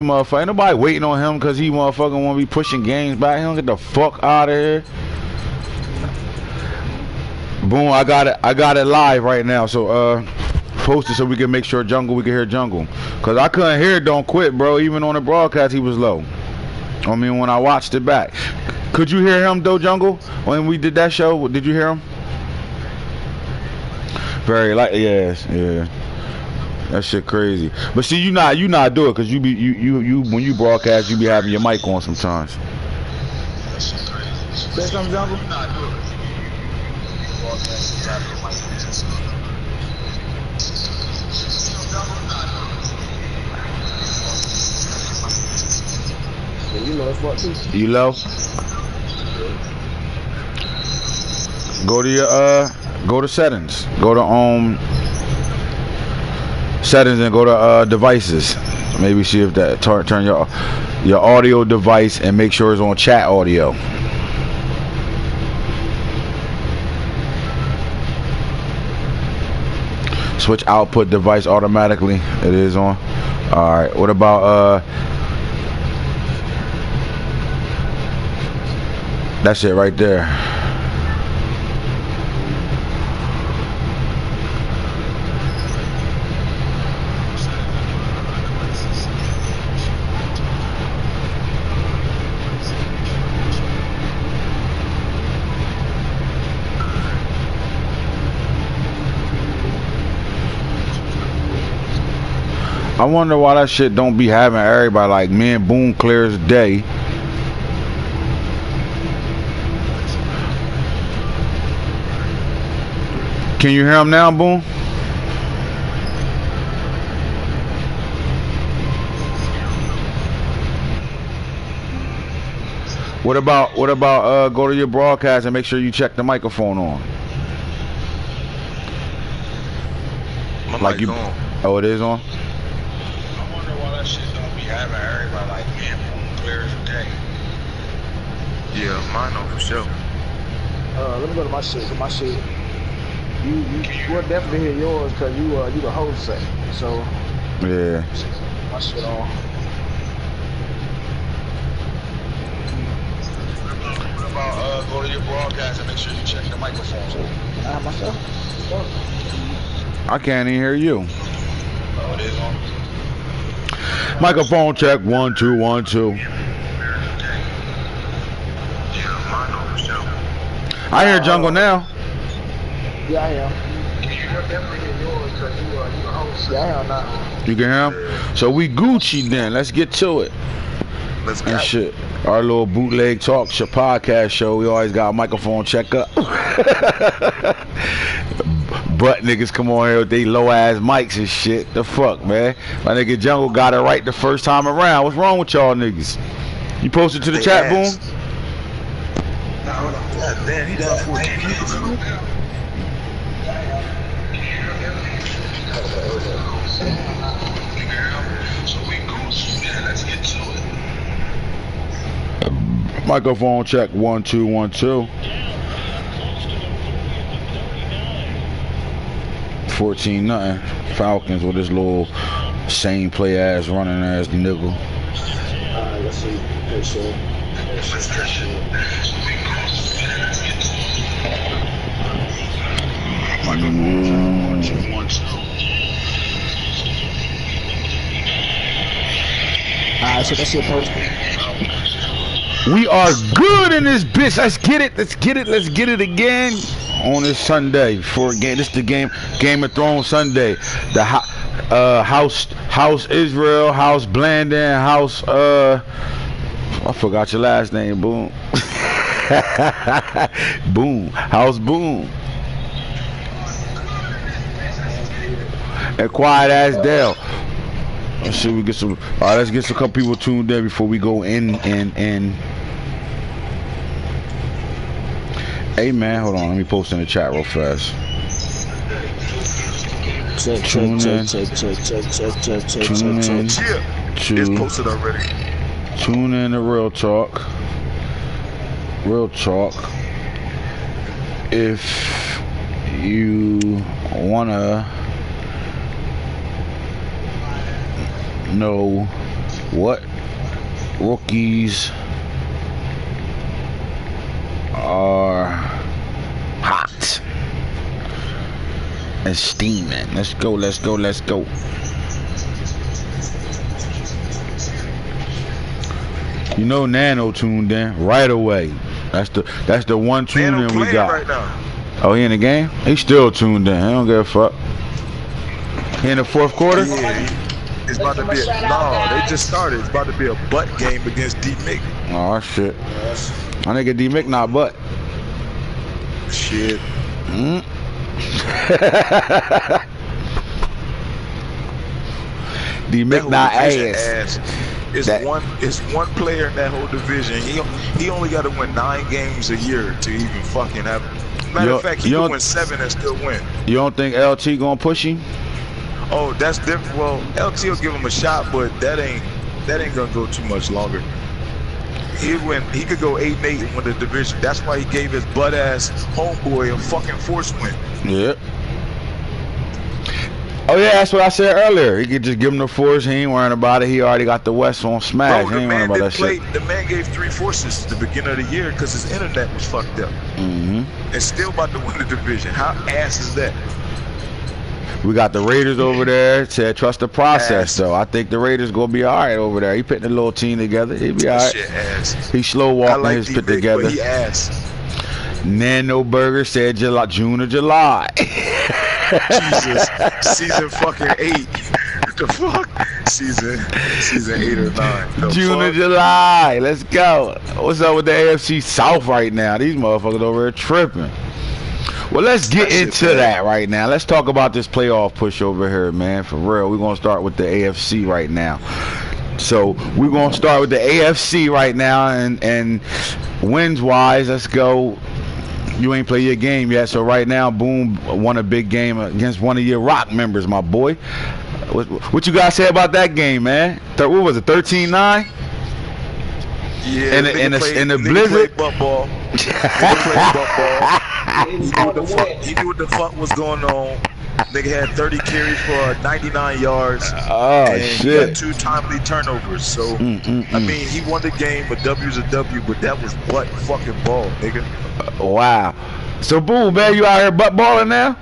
Motherfucker, ain't nobody waiting on him because he motherfucking want to be pushing games back. He don't get the fuck out of here. Boom, I got it live right now. So post it so we can make sure we can hear Jungle. Cause I couldn't hear Don't Quit, bro. Even on the broadcast he was low. I mean when I watched it back. Could you hear him though, Jungle? When we did that show, did you hear him? Very light, yes, yeah. That shit crazy. But see, you not do it because you when you broadcast you be having your mic on sometimes. That shit crazy. Say something, Jungle. You not do it. You know it's what too. You low? Go to your go to settings. Go to settings and go to devices. Maybe see if that turn your audio device and make sure it's on chat audio. Switch output device automatically. It is on. All right. What about that's it right there. I wonder why that shit don't be having everybody like me and Boone clear as day. Can you hear him now, Boone? What about go to your broadcast and make sure you check the microphone on. My like you on. Oh, it is on? I wonder why that shit don't be having everybody like me and Boone clear as day. Yeah, mine on for sure. Let me go to my shit. My shit. We'll definitely hear yours because you the host set. So yeah. My shit on. What about go to your broadcast and make sure you check the microphone. Can I have myself? I can't even hear you. Oh, it is on. Microphone check 1 2 1 2. I hear Jungle now. Yeah, I am. Yeah, I am now. You can hear him? So we Gucci then. Let's get to it. Let's go. And shit. Our little bootleg talk show podcast show. We always got a microphone check up. Butt niggas come on here with they low ass mics and shit. The fuck, man? My nigga Jungle got it right the first time around. What's wrong with y'all niggas? You posted to the chat, Boone? God damn, he done 14 people. Let's get to it. Microphone check 1 2 1 2. 14-0. Falcons with this little same play ass running ass nigga. Let's see. Let's see. Alright, so that's your post. We are good in this bitch. Let's get it. Let's get it. Let's get it again on this Sunday. For again, this the Game of Thrones Sunday. The House Israel, House Blandon, House I forgot your last name, Boone. Boone, House Boone. And quiet as Dale. Let's see, we get some. All right, let's get some couple people tuned in before we go in. Hey man, hold on. Let me post in the chat real fast. Tune in. It's posted already. Tune in to Real Talk. Real Talk. If you wanna know What rookies are hot and steaming? Let's go, let's go, let's go. You know Nano tuned in right away. That's the one tune in we got. Right now. Oh, he in the game? He's still tuned in. He don't give a fuck. He in the fourth quarter? Yeah, it's about to be they just started. It's about to be a butt game against D-Mick. Oh, shit. My nigga D-Mick not butt. Shit. D-Mick not ass. It's one player in that whole division. He only got to win 9 games a year to even fucking have. Matter of fact, he can win 7 and still win. You don't think LT gonna push him? Oh, that's different. Well, LT will give him a shot, but that ain't gonna go too much longer. He could go 8-8 and win the division. That's why he gave his butt ass homeboy a fucking force win. Yeah. Oh yeah, that's what I said earlier. He could just give him the force. He ain't worrying about it. He already got the West on smash. Bro, he ain't worrying about that shit. The man gave 3 forces at the beginning of the year because his internet was fucked up. And still about to win the division. How ass is that? We got the Raiders over there. Said trust the process, though. I think the Raiders gonna be all right over there. He putting a little team together. He be all right. Shit ass. He slow walking his put together. But he ass. Nano Burger said June or July. Jesus, season fucking 8. What the fuck? Season 8 or 9. June or July. Let's go. What's up with the AFC South right now? These motherfuckers over here tripping. Well, let's get into that right now. Let's talk about this playoff push over here, man. For real, we're gonna start with the AFC right now. So we're gonna start with the AFC right now, and wins wise, let's go. You ain't play your game yet, so right now, Boone won a big game against one of your Rock members, my boy. What you guys say about that game, man? What was it, 13-9? Yeah, in the blizzard. He knew what the fuck was going on. Nigga had 30 carries for 99 yards. Oh, and shit. He had 2 timely turnovers. So, I mean, he won the game, a W's a W, but that was butt fucking ball, nigga. Wow. So, Boom, man, you out here butt balling now?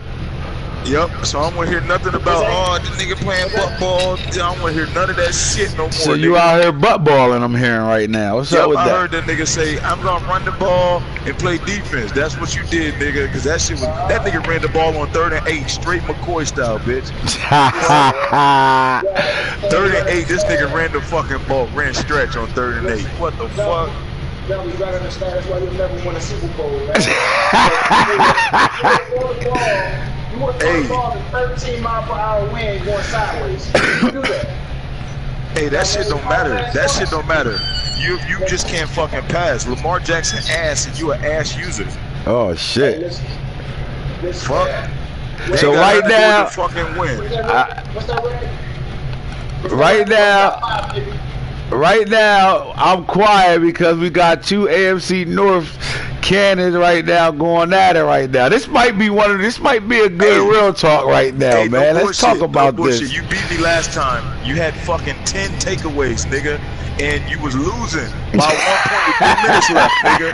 Yep, so I don't want to hear nothing about, the nigga playing butt ball. I don't want to hear none of that shit no more. So you nigga. out here butt balling, I'm hearing right now. What's up with that? I heard that nigga say, I'm going to run the ball and play defense. That's what you did, nigga, because that nigga ran the ball on 3rd and 8, straight McCoy style, bitch. 3rd and 8, this nigga ran the fucking ball, ran stretch on 3rd and 8. What the fuck? No, you gotta understand, that's why you'll never win a Super Bowl, man. You want to throw the ball to 13-mile-per-hour wind going sideways. You do that. Hey, that shit don't matter. That shit don't matter. You just can't fucking pass. Lamar Jackson ass and you an ass user. Oh shit. Hey, listen, fuck. So right now, fucking win. What's that Right now, I'm quiet because we got 2 AFC North cannons right now going at it right now. This might be a good real talk right now, man. Let's talk about this. You beat me last time. You had fucking 10 takeaways, nigga, and you was losing by 1 point with 3 minutes left, nigga.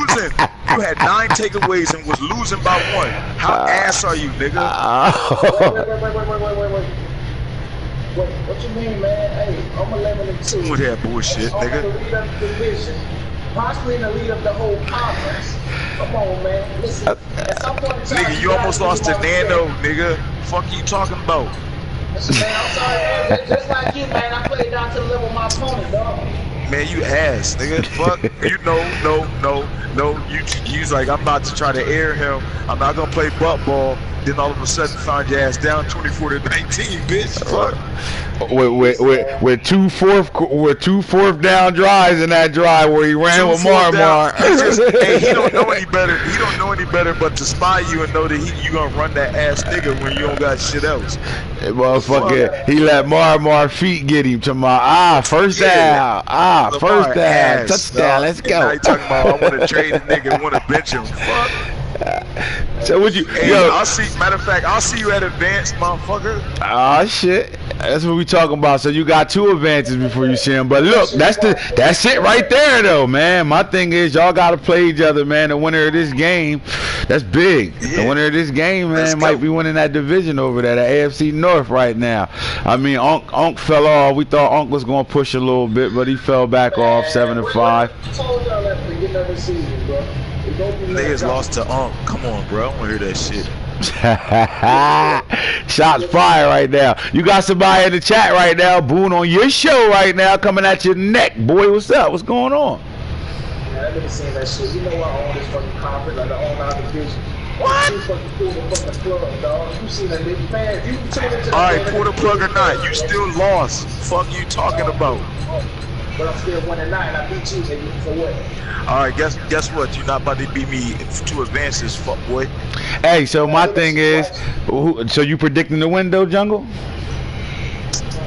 Losing. You had 9 takeaways and was losing by 1. How ass are you, nigga? Wait. What you mean, man? Hey, I'm 11-2. With that bullshit, nigga. I'm the lead of the division, possibly in the lead of the whole conference. Come on, man. Listen, at some point in time, nigga, you almost lost to Nano, nigga. Fuck you talking about? Listen, man, I'm sorry, man. Just like you, man, I played down to the level of my opponent, dog. Man, you ass, nigga. Fuck. You no. You's like, I'm about to try to air him. I'm not gonna play butt ball. Then all of a sudden find your ass down 24-19, bitch. Fuck. With two fourth down drives in that drive where he ran with Marmar. Hey, he don't know any better. He don't know any better but to spy you and know that you gonna run that ass nigga when you don't got shit else. Hey, motherfucker, he let Marmar feet get him to my first down. First down. Ass, Touchdown. Let's go. Now you talking about I want to trade a nigga and want to bench him. Fuck. So would you? Hey, yo, I'll see. Matter of fact, I'll see you at advanced, motherfucker. Ah shit. That's what we talking about. So you got 2 advances before you see him. But look, that's it right there though, man. My thing is y'all gotta play each other, man. The winner of this game, that's big. Yeah. The winner of this game, man, might be winning that division over there, the AFC North right now. I mean, Unc fell off. We thought Unc was gonna push a little bit, but he fell back off 7-5. Niggas lost to Unc. Come on, bro. I don't wanna hear that shit. Shots fired right now. You got somebody in the chat right now, Boone, on your show right now, coming at your neck, boy. What's up? What's going on? Man, I never seen that shit. You know I own this fucking conference, like I own our division. What? You fucking pull the fucking plug, dog. You seen that big man? You tune into. All right, pull the plug or not, you still lost. Fuck you talking about? But I'm still winning now, and I beat you, nigga. For what? All right, guess what? You're not about to beat me 2 advances, fuck boy. Hey, so my thing is, so you predicting the window, Jungle?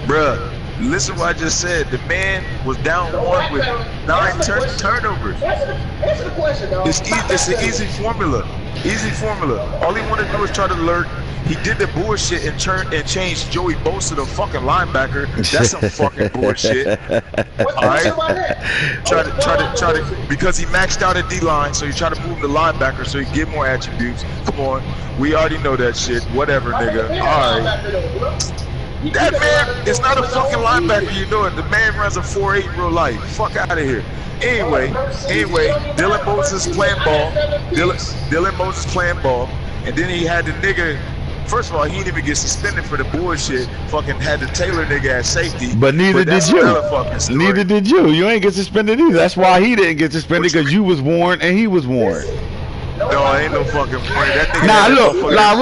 Bruh, listen what I just said. The man was down 1 with 9 turnovers. Answer the question, dog. It's an easy formula. Easy formula. All he wanted to do is try to lurk. He did the bullshit and changed Joey Bosa to fucking linebacker. That's some fucking bullshit. Alright? Try to because he maxed out at D-line, so you try to move the linebacker so he get more attributes. Come on. We already know that shit. Whatever, nigga. Alright. That man is not a fucking linebacker, you know it. The man runs a 4.8 in real life. Fuck out of here. Anyway, Dylan Moses playing ball. Dylan Moses playing ball. And then he had the nigga. First of all, he didn't even get suspended for the bullshit. Fucking had the Taylor nigga at safety. But neither did you. Neither did you. You ain't get suspended either. That's why he didn't get suspended, because you was warned and he was warned. No, ain't no fucking point. That nigga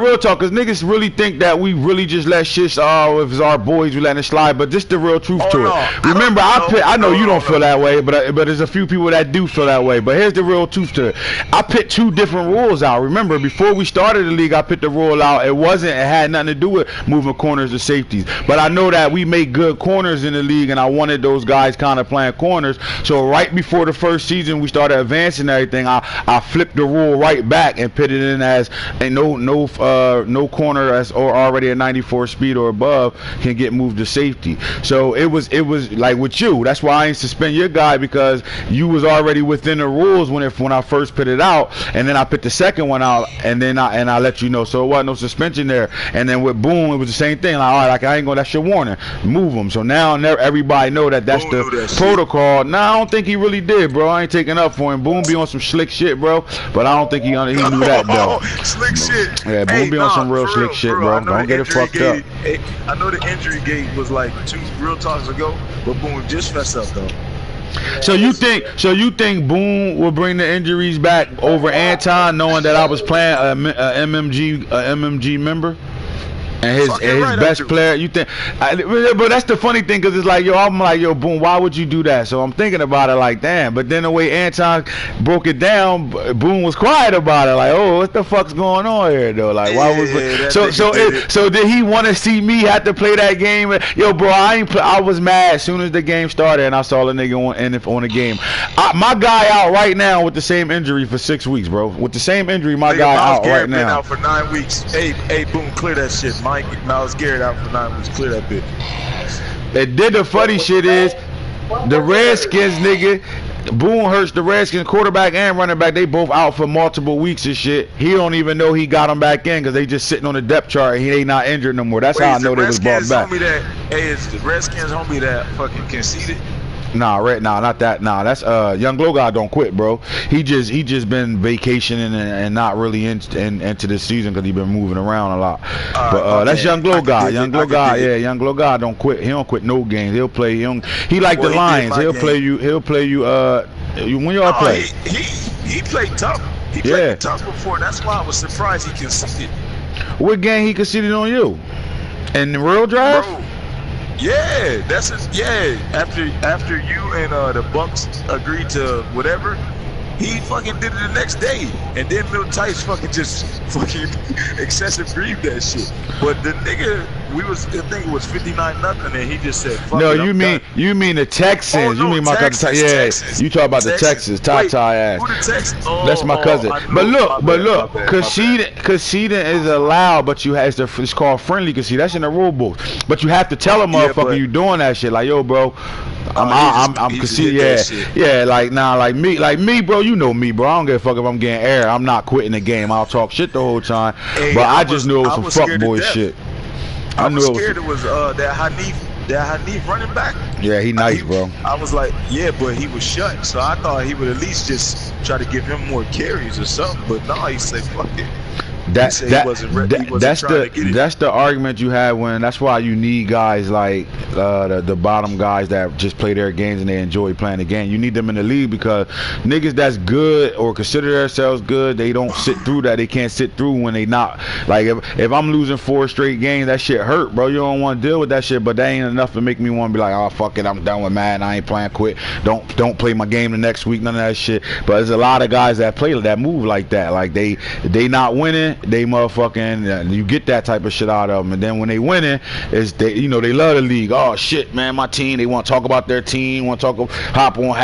real talk, cause niggas really think that we really just let shit, if it's our boys, we letting it slide, but this the real truth to it. Remember, I know you don't feel that way, but there's a few people that do feel that way, but here's the real truth to it. I put 2 different rules out. Remember, before we started the league, I put the rule out. It had nothing to do with moving corners to safeties, but I know that we make good corners in the league, and I wanted those guys kind of playing corners, so right before the first season, we started advancing everything. I flipped the rule right back and put it in as no corner that's already a 94 speed or above can get moved to safety. So it was like with you. That's why I ain't suspend your guy, because you was already within the rules when I first put it out, and then I put the second one out, and then I let you know. So it wasn't no suspension there. And then with Boone, it was the same thing. Like, all right, like, I ain't gonna. That's your warning. Move him. So now everybody know that that's the protocol. Nah, I don't think he really did, bro. I ain't taking up for him. Boone be on some slick shit, bro. But I don't think he knew that though. Slick shit. Yeah, Boone be on some real slick shit, bro. Don't get it fucked up. I know the injury gate was like 2 real talks ago, but Boone just fessed up though. So you think Boone will bring the injuries back over Anton, knowing that I was playing a MMG member? And his best player, you think? But that's the funny thing, because it's like, I'm like, Boone, why would you do that? So I'm thinking about it like, damn. But then the way Anton broke it down, Boone was quiet about it, like, oh, what the fuck's going on here, though? Like, why was? So did he want to see me have to play that game? Bro, I was mad as soon as the game started and I saw the nigga on the game. My guy out right now with the same injury for 6 weeks, bro. With the same injury, my guy out right now. Been out for 9 weeks. Hey, Boone, clear that shit. Miles Garrett out for 9 weeks. Clear that bitch. It did. The funny shit is, the Redskins nigga, Boone hurts the Redskins quarterback and running back. They both out for multiple weeks and shit. He don't even know he got them back in, because they just sitting on the depth chart. He ain't not injured no more. That's how I know they was brought back. Is the Redskins homie that fucking conceded? Nah, not that. Nah, that's Young Glow guy don't quit, bro. He just been vacationing and not really into this season, because he been moving around a lot. But that's Young Glow guy. Young Glow guy, yeah. Young Glow guy don't quit. He don't quit no games. He'll play. He like the Lions. He'll play you. When y'all play. He played tough. He played tough before. That's why I was surprised he conceded. What game he conceded on you? In the real drive? Bro. Yeah, after you and the Bucks agreed to whatever, He fucking did it the next day, and then Milton Tice fucking just fucking excessive grieved that shit. But the nigga, I think it was 59-0, and he just said, "Fuck no, it, you mean the Texans? Oh, no, you mean my cousin? Yeah, you talk about the Texans, Ty ass. Who the Texans? Oh, that's my cousin. But look, conceding is allowed, but you have it's called friendly conceding. That's in the rule book. But you have to tell a motherfucker you doing that shit. Like, yo, bro, I'm conceding. Yeah, like like me, bro. You know me, bro. I don't give a fuck if I'm getting air. I'm not quitting the game. I'll talk shit the whole time. Hey, but I just knew it was some fuckboy shit. I was scared it was that Hanif running back. Yeah, he nice, bro. I was like, yeah, but he was shut, so I thought he would at least just try to give him more carries or something. But no, he said, fuck it. That's the argument you have when. That's why you need guys like the bottom guys that just play their games and they enjoy playing the game. You need them in the league because niggas that's good or consider themselves good, they don't sit through that. They can't sit through when they not. Like if I'm losing 4 straight games, that shit hurt, bro. You don't want to deal with that shit, but that ain't enough to make me want to be like, oh fuck it, I'm done with Madden. I ain't playing. Quit. Don't play my game the next week. None of that shit. But there's a lot of guys that play that move like that. Like they not winning. They motherfucking you get that type of shit out of them, and then when they winning, is they they love the league. Oh shit, man, my team. They want to talk about their team. Want to hop on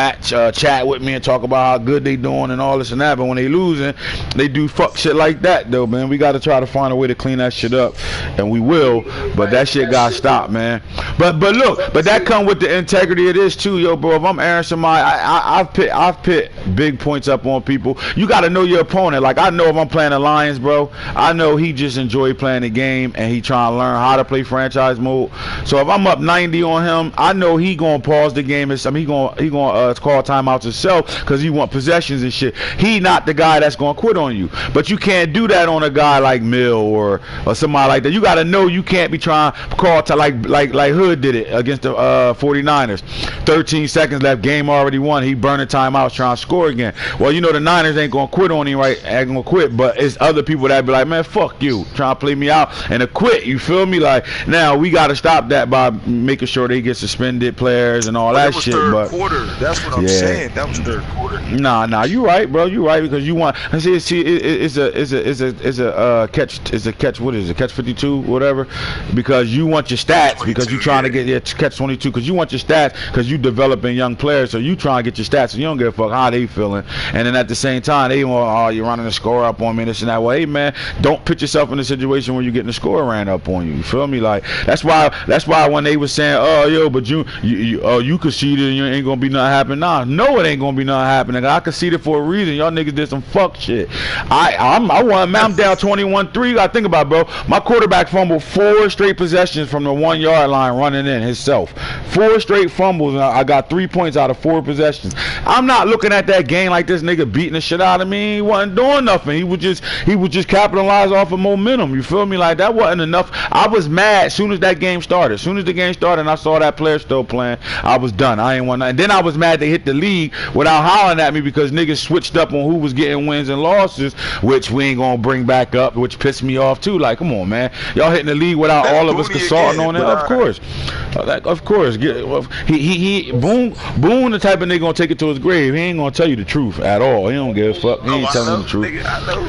chat with me and talk about how good they doing and all this and that. But when they losing, they do fuck shit like that though, man. We got to try to find a way to clean that shit up, and we will. But that shit got to stop, man. But look, but that come with the integrity of this too, yo, bro. If I'm airing somebody, I've put big points up on people. You got to know your opponent. Like I know if I'm playing the Lions, bro. I know he just enjoy playing the game and he trying to learn how to play franchise mode. So if I'm up 90 on him, I know he gonna pause the game. He gonna call timeouts himself because he want possessions and shit. He not the guy that's gonna quit on you. But you can't do that on a guy like Mill or somebody like that. You gotta know you can't be trying to call to like Hood did it against the 49ers. 13 seconds left, game already won. He burning timeouts trying to score again. Well, you know the Niners ain't gonna quit on him, right? Ain't gonna quit, but it's other people that be like, man, fuck you, trying to play me out and to quit. You feel me? Like now we got to stop that by making sure they get suspended players and all that shit. But quarter, that's what I'm saying. That was third quarter. Nah, you right, bro. You right because you want. See, it's a catch. What is it? Catch 52, whatever. Because you want your stats because you trying to get your catch 22 because you want your stats because you developing young players. So you trying to get your stats. So you don't give a fuck how they feeling. And then at the same time, they want, oh, you're running the score up on me, this and that. Well, hey man, don't put yourself in a situation where you're getting the score ran up on you. You feel me? Like that's why when they was saying, oh yo, but you conceded and you ain't gonna be nothing happen. Nah, no, it ain't gonna be nothing happening. I conceded for a reason. Y'all niggas did some fuck shit. I'm down 21-3. I think about it, bro. My quarterback fumbled 4 straight possessions from the 1 yard line running in himself. 4 straight fumbles and I got 3 points out of 4 possessions. I'm not looking at that game like this nigga beating the shit out of me. He wasn't doing nothing. He would just capitalize off of momentum. You feel me? Like that wasn't enough. I was mad as soon as that game started. As soon as the game started and I saw that player still playing, I was done. I ain't want nothing. And then I was mad they hit the league without hollering at me because niggas switched up on who was getting wins and losses, which we ain't gonna bring back up, which pissed me off too. Like, come on, man. Y'all hitting the league without all of us consulting on it. Of course. Of course. Boone the type of nigga gonna take it to his grave. He ain't gonna tell you the truth at all. He don't give a fuck. He ain't telling the truth. Nigga, I know.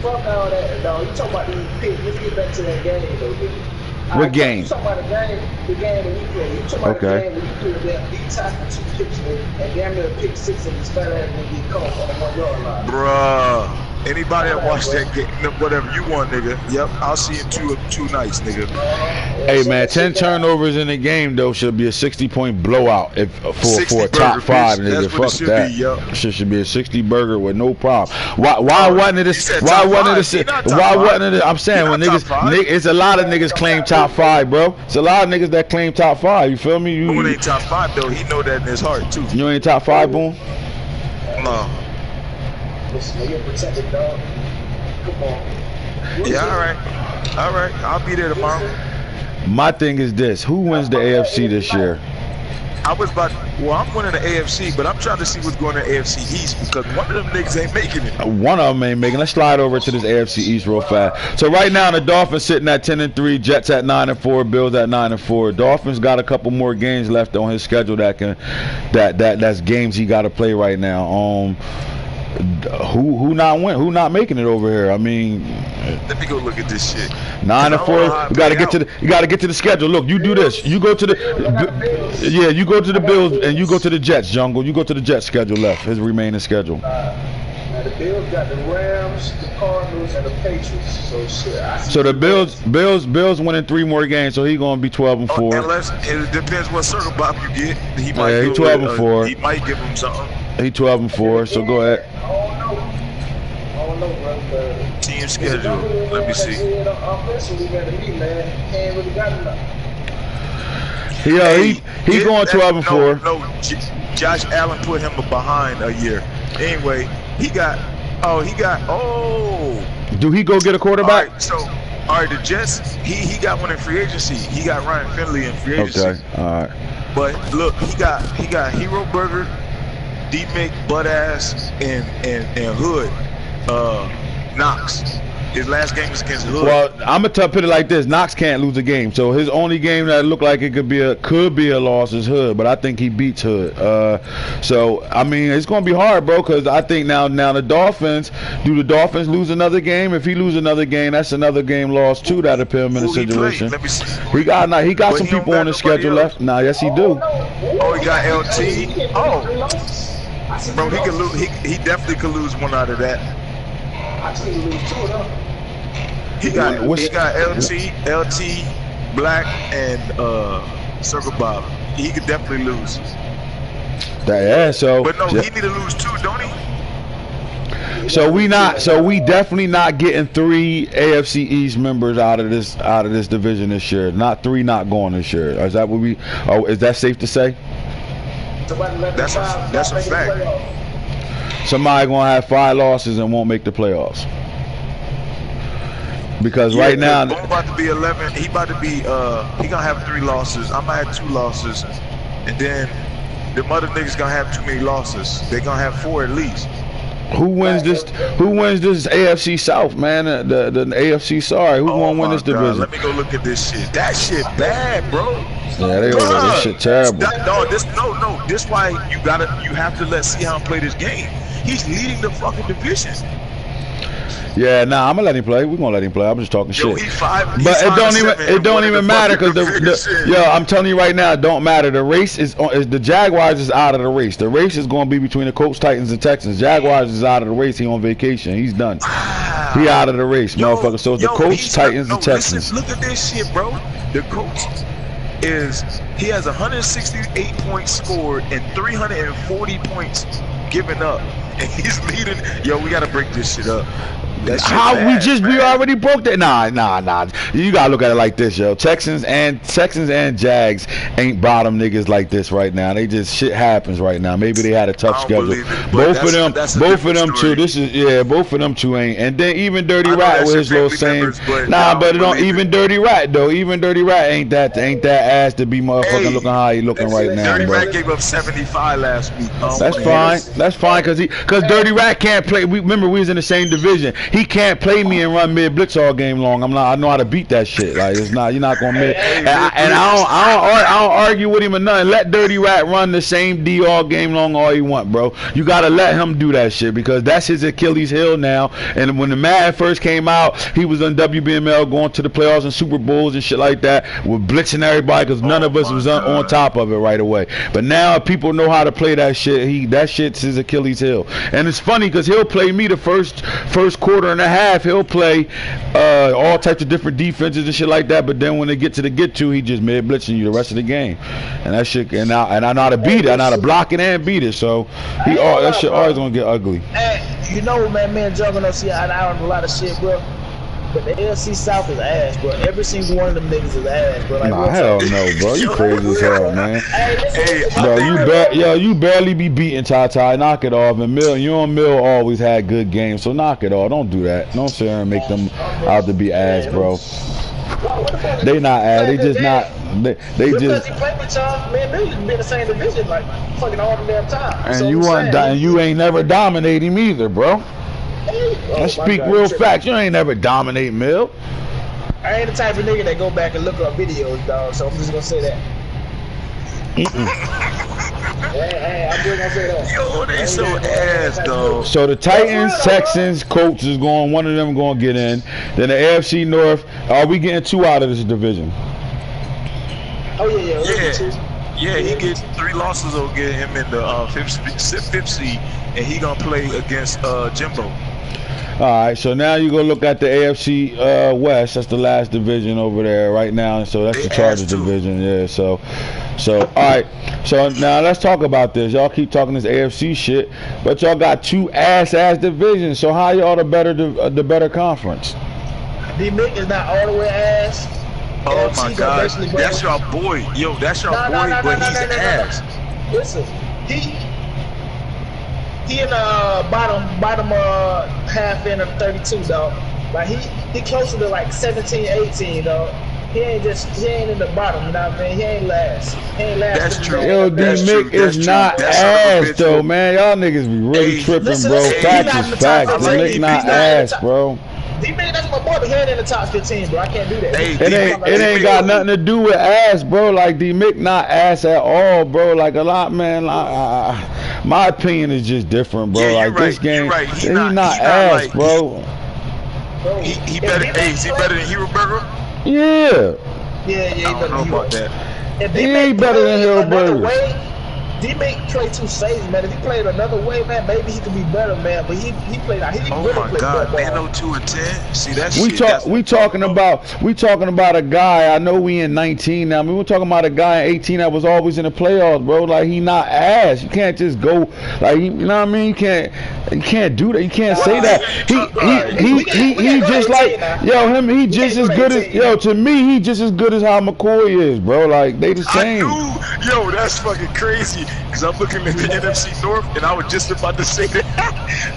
Fuck all that, dog. You talking about these picks. Let's get back to that game, though, nigga. What game? You talking about the game that we play. You talking about the game where you put that big tackle 2 picks and damn near pick 6 and this fat ass gonna get caught on the 1 yard line. Bruh. Anybody that watched that game, whatever you want, nigga. Yep, I'll see you in two nights, nigga. Hey man, 10 turnovers in the game though should be a 60-point blowout for a top 5 nigga. Fuck that. Shit should be a 60 burger with no problem. Why wasn't it? Why wasn't it? I'm saying when niggas, it's a lot of niggas claim top 5, bro. It's a lot of niggas that claim top 5. You feel me? Boone ain't top 5 though. He know that in his heart too. You ain't top 5, Boone? No. Listen, you're protected, dog. Come on. Yeah, all right. I'll be there tomorrow. My thing is this: who wins the AFC this year? I'm winning the AFC, but I'm trying to see what's going on in the AFC East because one of them niggas ain't making it. One of them ain't making it. Let's slide over to this AFC East real fast. So right now the Dolphins sitting at 10-3, Jets at 9-4, Bills at 9-4. Dolphins got a couple more games left on his schedule that's games he got to play right now. Who not making it over here? I mean, let me go look at this shit. 9-4. You gotta get to the. You gotta get to the schedule. Look, you do this. You go to the. Yeah, you go to the Bills and you go to the Jets. Jungle. You go to the Jets schedule left. His remaining schedule. Now the Bills got the Rams, the Cardinals, and the Patriots. So shit. So the Bills winning 3 more games. So he gonna be 12-4. Unless it depends what circle Bob you get. He might. Yeah, he 12-4. He might give him something. He 12-4. So go ahead. I don't know, bro. Team schedule. Let me see. He going 12-4. No, Josh Allen put him behind a year. Anyway, he got. Do he go get a quarterback? All right, the Jets. He got one in free agency. He got Ryan Finley in free agency. Okay, all right. But look, he got Hero Burger, D-Mick, Buttass, and Hood. Knox. His last game was against Hood. Well, I'm gonna put it like this: Knox can't lose a game, so his only game that looked like it could be a loss is Hood. But I think he beats Hood. So I mean, it's gonna be hard, bro, because I think now the Dolphins. Do the Dolphins lose another game? If he lose another game, that's another game lost too. That'll put him in a situation. Let me see. He got some people on the schedule left. Nah, yes he do. Oh, he got LT. Oh, bro, he could lose. He definitely could lose one out of that. He got LT, Black, and Circle Bob. He could definitely lose. Yeah, so. But no, he need to lose 2, don't he? So we definitely not getting 3 AFC East members out of this division this year. Not 3 not going this year. Is that what we? Oh, is that safe to say? That's a fact. Somebody gonna have 5 losses and won't make the playoffs. Because right now, Boone about to be 11. He about to be. He gonna have 3 losses. I'm gonna have 2 losses, and then the mother niggas gonna have too many losses. They gonna have 4 at least. Who wins this AFC South, man? The AFC. Sorry, who gonna win this division? Let me go look at this shit. That shit bad, bro. Yeah, they over this shit terrible. This why you have to let Seahawks play this game. He's leading the fucking division. Yeah, nah, I'm gonna let him play. We're gonna let him play. I'm just talking shit. He's but it don't even matter because I'm telling you right now, it don't matter. The race is the Jaguars is out of the race. The race is gonna be between the Colts, Titans, and Texans. Jaguars is out of the race. He on vacation. He's done. He out of the race, motherfucker. So it's the Colts, Titans, and Texans. Listen, look at this shit, bro. The Colts he has 168 points scored and 340 points given up, and he's leading. Yo, we gotta break this shit up. How we already broke that? Nah. You gotta look at it like this, yo. Texans and Jags ain't bottom niggas like this right now. They just shit happens right now. Maybe they had a tough schedule. Both of them too. Both of them two ain't. And then even Dirty Rat with his little same. But it don't even Dirty Rat though. Even Dirty Rat ain't that ass to be motherfucking looking how he looking right now. Dirty Rat gave up 75 last week. That's fine. That's fine because Dirty Rat can't play. Remember we was in the same division. He can't play me and run mid blitz all game long. I know how to beat that shit. Like it's not. You're not gonna mid. And I don't argue with him or nothing. Let Dirty Rat run the same D all game long all you want, bro. You gotta let him do that shit because that's his Achilles heel now. And when the Madden first came out, he was on WBML going to the playoffs and Super Bowls and shit like that. With blitzing everybody because none of us was on top of it right away. But now people know how to play that shit. That shit's his Achilles heel. And it's funny because he'll play me the first quarter and a half. He'll play all types of different defenses and shit like that. But then when they get to, he just mid blitzing you the rest of the game. And that shit. And I know how to beat it. I know how to block it and beat it. So that shit always gonna get ugly. Hey, you know, man, me and Juggle don't see eye to eye on a lot of shit, bro. But the AFC South is ass, bro. Every single one of them niggas is ass, bro. Like, nah, hell no, bro. You crazy as hell, man. Bro, you barely be beating Ty. Knock it off. And Mill always had good games, so knock it off. Don't do that. Don't sit there and make them out to be ass, bro. They not ass. They just not. They just. He played with y'all, man. Mill been in the same division like fucking all the damn time. And so you ain't never dominate him either, bro. Let's speak real facts. You ain't never dominate Mill. I ain't the type of nigga that go back and look up videos, dog. So I'm just gonna say that. Hey, I'm just gonna say that. Yo, they so ass, though. So the Titans, Texans, Colts is going. One of them going to get in. Then the AFC North. Are we getting 2 out of this division? Oh yeah. Yeah, he gets 3 losses. Will get him in the fifth seed, and he gonna play against Jimbo. All right, so now you go look at the AFC West. That's the last division over there right now. So that's the Chargers division. Yeah. So all right. So now let's talk about this. Y'all keep talking this AFC shit, but y'all got 2 ass divisions. So how y'all the better conference? D-Mick is not all the way ass. Oh my God, that's your boy. Yo, that's your boy, but he's ass. Listen, he in the bottom half end of 32, dog. Like he closer to like 17, 18, dog. He ain't in the bottom, you know what I mean? He ain't last. That's true. Yo, D-Mick is not ass though, man. Y'all niggas be really tripping, bro. Facts is facts. D-Mick not ass, bro. D-Mick, that's my boy, but he ain't in the top 15, bro. I can't do that. It ain't got nothing to do with ass, bro. Like D-Mick not ass at all, bro. Like a lot, man. My opinion is just different, bro. Yeah, like this game, He's not ass, like, bro. He better. Hey, is he better than Hero Burger? Yeah. Yeah, I don't know about that. He ain't better than Hero Burger. D-Mick play too safe, man. If he played another way, man, maybe he could be better, man. But he played out. He oh really my God, man, 2-10. See that shit. We talking about a guy. I know we in 19 now. I mean, we're talking about a guy in 18 that was always in the playoffs, bro. Like he not ass. You can't just go like you know what I mean. You can't do that. You can't say that. He just like yo him. He just as good as to me. He just as good as how McCoy is, bro. Like they the same. Yo, that's fucking crazy. Because I'm looking at the NFC North, and I was just about to say that.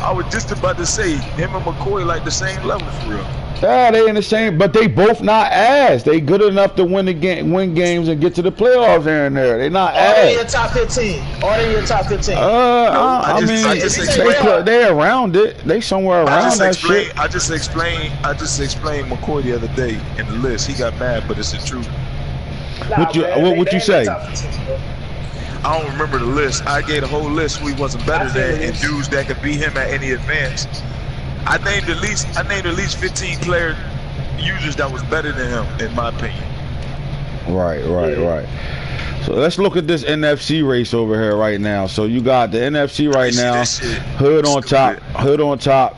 I was just about to say him and McCoy like the same level for real. Yeah, they in the same, but they both not ass. They good enough to win games and get to the playoffs here and there. They not ass. Are they in your top 15? Are they in your top 15? I mean, they around it. They somewhere around that shit. I just explained McCoy the other day in the list. He got mad, but it's the truth. What you say? I don't remember the list. I gave a whole list who he wasn't better than and dudes that could beat him at any advance. I named at least 15 player users that was better than him, in my opinion. Right. So let's look at this NFC race over here right now. So you got the NFC right now. Hood on top.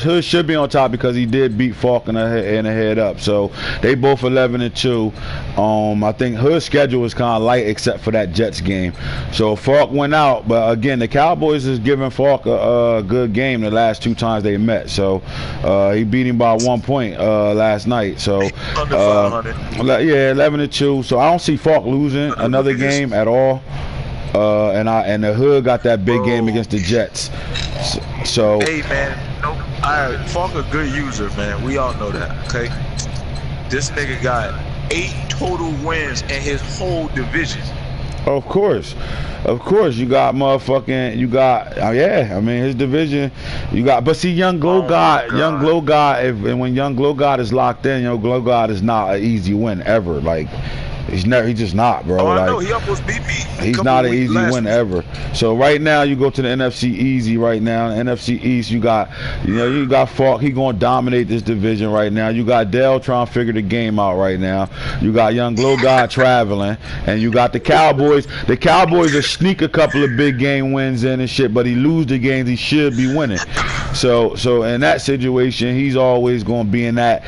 Hood should be on top because he did beat Falk in a head up. So they both 11-2. I think Hood's schedule was kind of light except for that Jets game. So Falk went out, but again the Cowboys is giving Falk a good game the last 2 times they met. So he beat him by 1 point last night. So under 500. Yeah, 11-2. So I don't see Falk losing another game at all. And the Hood got that big game against the Jets. So hey man, Falk a good user, man. We all know that. Okay, this nigga got 8 total wins in his whole division. Of course, you got I mean his division, you got. But see, Young Glow God, when Young Glow God is locked in, Young Glow God is not an easy win ever. Like. He's just not, bro. I know. He almost beat me. He's not an easy win ever. So right now, you go to the NFC easy right now. NFC East, you got Falk. He gonna dominate this division right now. You got Dell trying to figure the game out right now. You got Young Glow God traveling, and you got the Cowboys. The Cowboys will sneak a couple of big game wins in and shit, but he lose the games he should be winning. So in that situation, he's always gonna be in that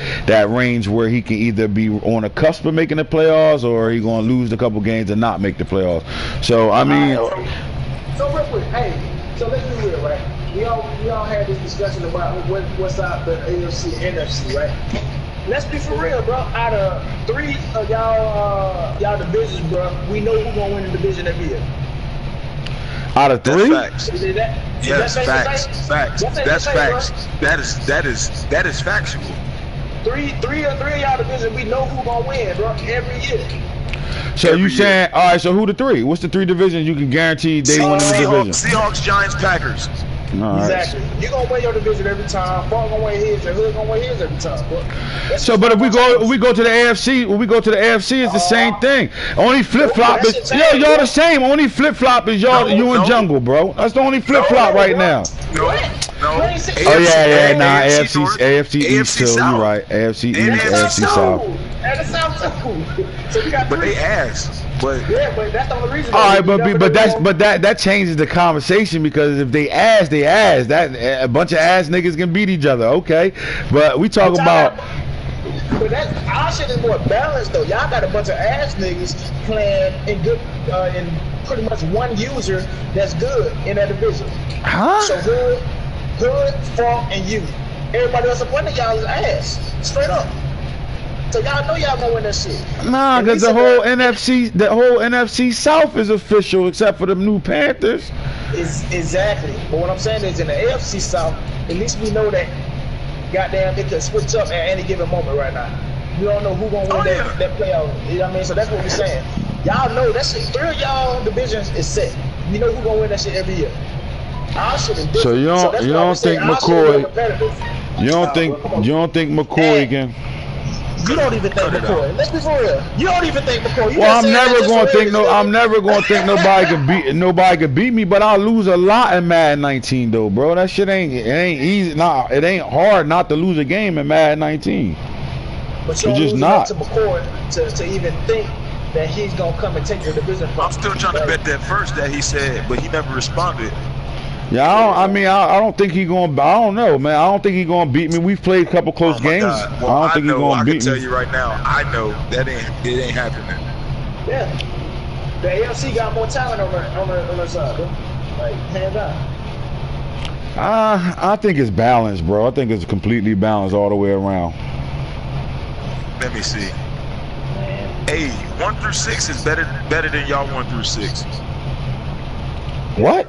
range where he can either be on the cusp of making the playoffs or he gonna lose a couple games and not make the playoffs. So I mean, so real quick, so let's be real, right? We all had this discussion about what's out the AFC and NFC, right? Let's be for real, bro. Out of 3 of y'all divisions, bro, we know who's gonna win the division every year. Out of 3? That's facts. Yes, facts. That's facts. That is factual. Three of y'all division, we know who's gonna win, bro, every year. So you saying, all right? So who the 3? What's the 3 divisions you can guarantee they win in the division? Seahawks, Giants, Packers. Exactly. You gonna win your division every time. Ball gonna win his, and Hood gonna win his every time. But so, but if we go to the AFC, it's the same thing. Only flip flop is y'all the same. Only flip flop is you and Jungle, bro. That's the only flip flop right now. No. Oh yeah, nah. AFC East too. You right. AFC East, AFC South. And the South too. So we got but they ass. But that's the only reason. All right, but that changes the conversation, because if they ass, that a bunch of ass niggas can beat each other. Okay, but we talk about. But our shit is more balanced though. Y'all got a bunch of ass niggas playing in good, in pretty much one user that's good in that division. Huh? So Hood, Funk, and you. Everybody else up under y'all is ass. Straight up. So y'all know y'all gonna win that shit. Nah, because the whole NFC South is official except for the new Panthers. Exactly. But what I'm saying is, in the AFC South, at least we know that goddamn it can switch up at any given moment right now. We don't know who gonna win that playoff. You know what I mean? So that's what we're saying. Y'all know that shit. 3 of y'all divisions is set. You know who gonna win that shit every year. Our shit is different. So you don't think McCoy? You don't think McCoy can? You don't even think McCoy. Let's be for real. You don't even think McCoy. Well, I'm never gonna think nobody can beat me. But I'll lose a lot in Madden 19 though, bro. That shit ain't easy. Nah, it ain't hard not to lose a game in Madden 19. But you're just not to McCoy to even think that he's gonna come and take the division. I'm still trying to bet that first that he said, but he never responded. Yeah, I don't think he gonna. I don't know, man. I don't think he gonna beat me. We've played a couple close games. Well, I don't think he's gonna beat me. I can tell you right now. I know that it ain't happening. Yeah, the AFC got more talent on their side, bro. Like hands down. I think it's balanced, bro. I think it's completely balanced all the way around. Let me see. Hey, 1 through 6 is better than y'all 1 through 6. What?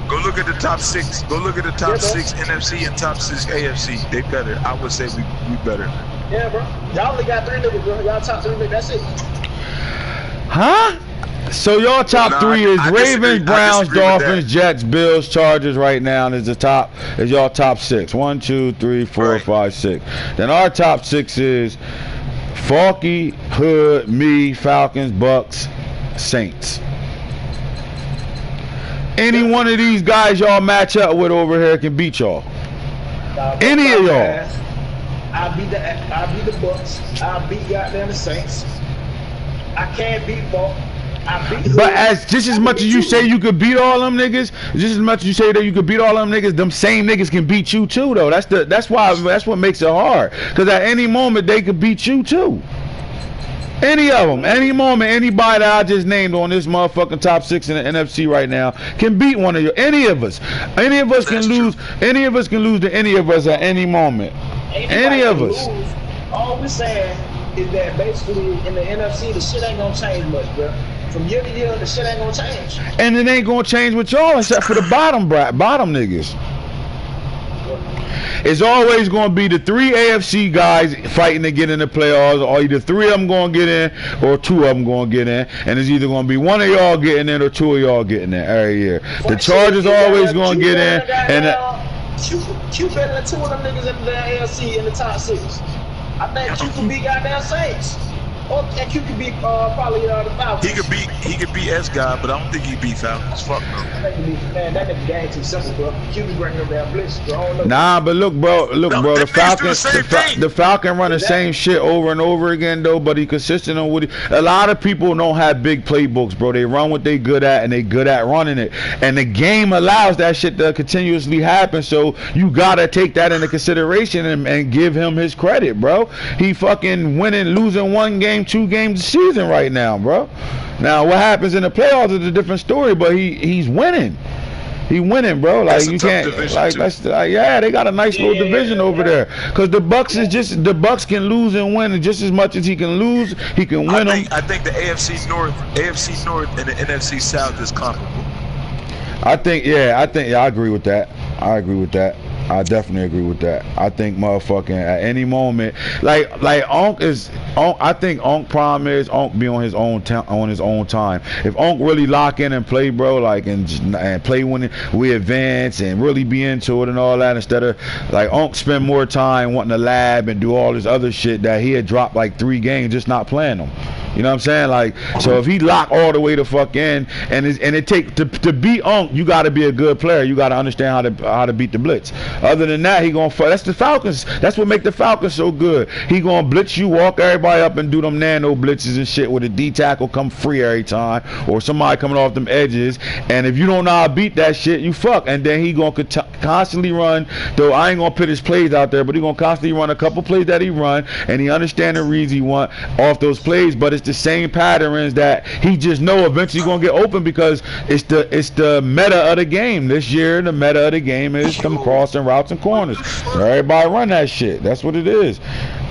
Go look at the top 6. Go look at the top 6 NFC and top 6 AFC. They better. I would say we better. Yeah, bro. Y'all only got 3 niggas, bro. Y'all top 3 niggas. That's it. Huh? So your top 3 is Ravens, Browns, Dolphins, Jets, Bills, Chargers right now, and is y'all top 6. 1, 2, 3, 4, 5, 6. Then our top 6 is Falky, Hood, me, Falcons, Bucks, Saints. Any one of these guys y'all match up with over here can beat y'all. Any of y'all. I'll beat the Bucks. I'll beat goddamn the Saints. I can't beat Falk. But just as much as you say you could beat all them niggas, just as much as you say that you could beat all them niggas, them same niggas can beat you too though. That's what makes it hard. Cause at any moment they could beat you too. Any of them, any moment, anybody that I just named on this motherfucking top 6 in the NFC right now can beat one of you. Any of us can lose. Any of us can lose to any of us at any moment. Any of us. All we're saying is that basically in the NFC, the shit ain't gonna change much, bro. From year to year, the shit ain't gonna change. And it ain't gonna change with y'all except for the bottom niggas. It's always going to be the 3 AFC guys fighting to get in the playoffs, or either 3 of them going to get in or 2 of them going to get in, and it's either going to be 1 of y'all getting in or 2 of y'all getting in every year. The Chargers always going to get in, and Q better than 2 of them niggas in the AFC in the top 6. I think Q can beat goddamn Saints. And Q can beat probably the Falcons. He could beat S guy, but I don't think he beat Falcons. Fuck no. Man, that nigga game too simple, bro. Q be bringing them down blitz, bro. Nah, but look, bro. The Falcon run the same shit over and over again, though. But he consistent on what a lot of people don't have big playbooks, bro. They run what they good at, and they good at running it. And the game allows that shit to continuously happen. So you gotta take that into consideration and give him his credit, bro. He fucking losing 1 game, 2 games a season right now, bro. Now what happens in the playoffs is a different story, but he's winning. He winning, bro. Like you can't, yeah, they got a nice little division over there. Cause the Bucks can lose and win just as much as he can lose. He can win them. I think the AFC North and the NFC South is comparable. I agree with that. I definitely agree with that. I think motherfucking at any moment, like Onk is. I think Unc problem is Unc be on his own time. If Unc really lock in and play, bro, like and play when we advance and really be into it and all that, instead of like Unc spend more time wanting to lab and do all this other shit that he had dropped like 3 games just not playing them. You know what I'm saying? Like, so if he lock all the way the fuck in, and it take to beat Unc, you got to be a good player. You got to understand how to beat the blitz. Other than that, he gonna that's the Falcons. That's what make the Falcons so good. He gonna blitz you, walk everybody up, and do them nano blitzes and shit where the D tackle come free every time, or somebody coming off them edges. And if you don't know how to beat that shit, you fuck. And then he gonna constantly run. Though I ain't gonna put his plays out there, but he gonna constantly run a couple plays that he run, and he understand the reads he want off those plays. But it's the same patterns that he just know eventually gonna get open, because it's the meta of the game this year. The meta of the game is them crossing routes and corners. Everybody run that shit. That's what it is,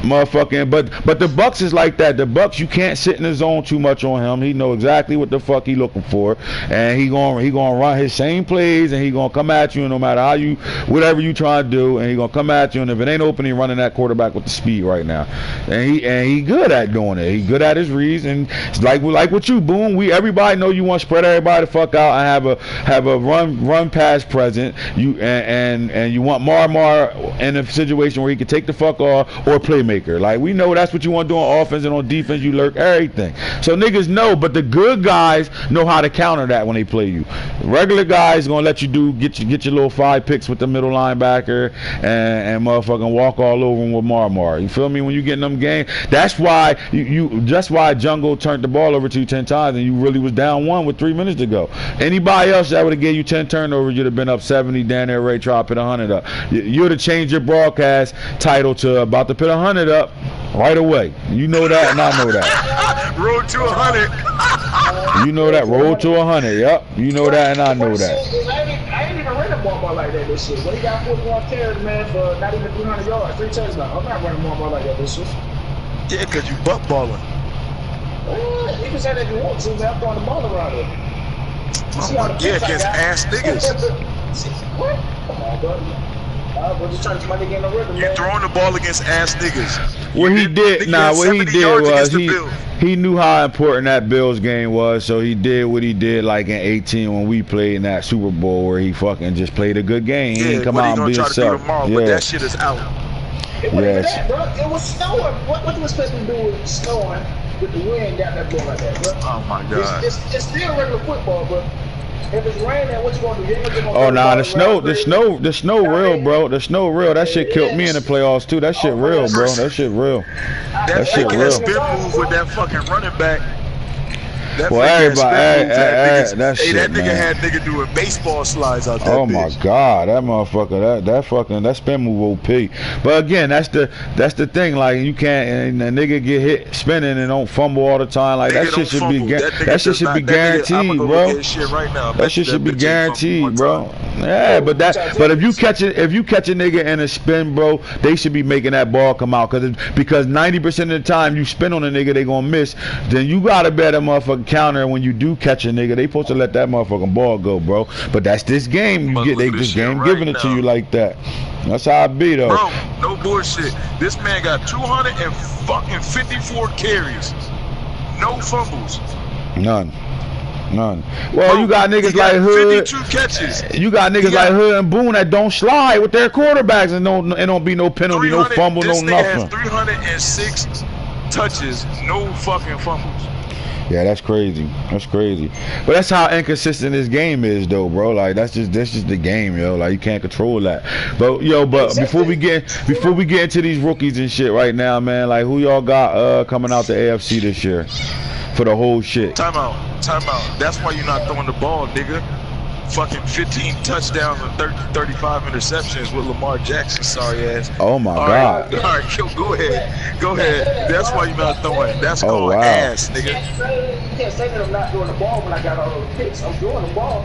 motherfucking. But the Bucks is like that. The Bucks, you can't sit in the zone too much on him. He know exactly what the fuck he looking for, and he gonna run his same plays, and he gonna come at you, and no matter how you whatever you try to do, and he gonna come at you, and if it ain't open, he running that quarterback with the speed right now, and he good at doing it. He good at his reads, and it's like with you, Boone. Everybody know you want to spread everybody the fuck out and have a run pass present. You and you want Mar in a situation where he can take the fuck off, or playmaker. Like, we know that's what you want to do on offense, and on defense you lurk everything. So niggas know, but the good guys know how to counter that when they play you. Regular guys gonna let you get your little 5 picks with the middle linebacker and motherfucking walk all over him with Mar. You feel me? When you get in them games, that's why that's why Jungle turned the ball over to you 10 times, and you really was down 1 with 3 minutes to go. Anybody else that would have gave you 10 turnovers, you'd have been up 70. Down there, Ray try to put 100 up. You would have changed your broadcast title to about to put 100 up right away. You know that, and I know that. Road to 100. You know that. Road to 100. Yep. You know that, and I know that. I ain't even running ball like that this shit. Well, he got 41 carries, man, for not even 300 yards, 3 touchdowns. I'm not running ball like that this shit. Yeah, because you butt balling. You can say that if you want to, man. I'm throwing the ball around here. Yeah, against ass niggas. What? Come on, bro. We're just trying to get my nigga in the rhythm, man. You throwing the ball against ass niggas. What he did was he knew how important that Bills game was, so he did what he did like in 18 when we played in that Super Bowl where he fucking just played a good game. He didn't come out and be himself. But that shit is out. It wasn't that, bro. It was snowing. What you expect me to do with snowing with the wind down that ball like that, bro? Oh my God. It's still regular football, but if it's raining, what you gonna do? Oh nah, the snow real, bro. The snow real. That shit killed me in the playoffs too. That shit real, bro. That shit real. That shit real. That spin move with that fucking running back. Well, everybody, that shit, that nigga man. had nigga doing baseball slides out there. Oh my God, that motherfucker, that spin move OP. But again, that's the thing. Like, you can't, and a nigga get hit spinning and don't fumble all the time. Like, that shit should be that shit should be guaranteed, bro. That shit should be guaranteed, bro. Yeah, but if you catch a nigga in a spin, bro, they should be making that ball come out, because 90% of the time you spin on a nigga, they gonna miss. Then you gotta bet a motherfucker counter when you do catch a nigga. They supposed to let that motherfucking ball go, bro. But that's this game. They just game giving it to you like that. That's how it be, though. Bro, no bullshit. This man got 254 carries, no fumbles, none. Well, bro, you got niggas like Hood. 52 catches. You got niggas like Hood and Boone that don't slide with their quarterbacks, and don't be no penalty, no fumble, no nothing. This nigga has 306 touches, no fucking fumbles. Yeah, that's crazy. That's crazy. But that's how inconsistent this game is, though, bro. Like, that's just the game, yo. Like, you can't control that. But before we get into these rookies and shit right now, man, like, who y'all got coming out the AFC this year for the whole shit? Time out. That's why you're not throwing the ball, nigga. Fucking 15 touchdowns and 35 interceptions with Lamar Jackson, sorry ass. Oh my God. All right, go ahead. That's why you're not throwing. That's called ass, nigga. You can't say that I'm not doing the ball when I got all those picks. I'm doing the ball.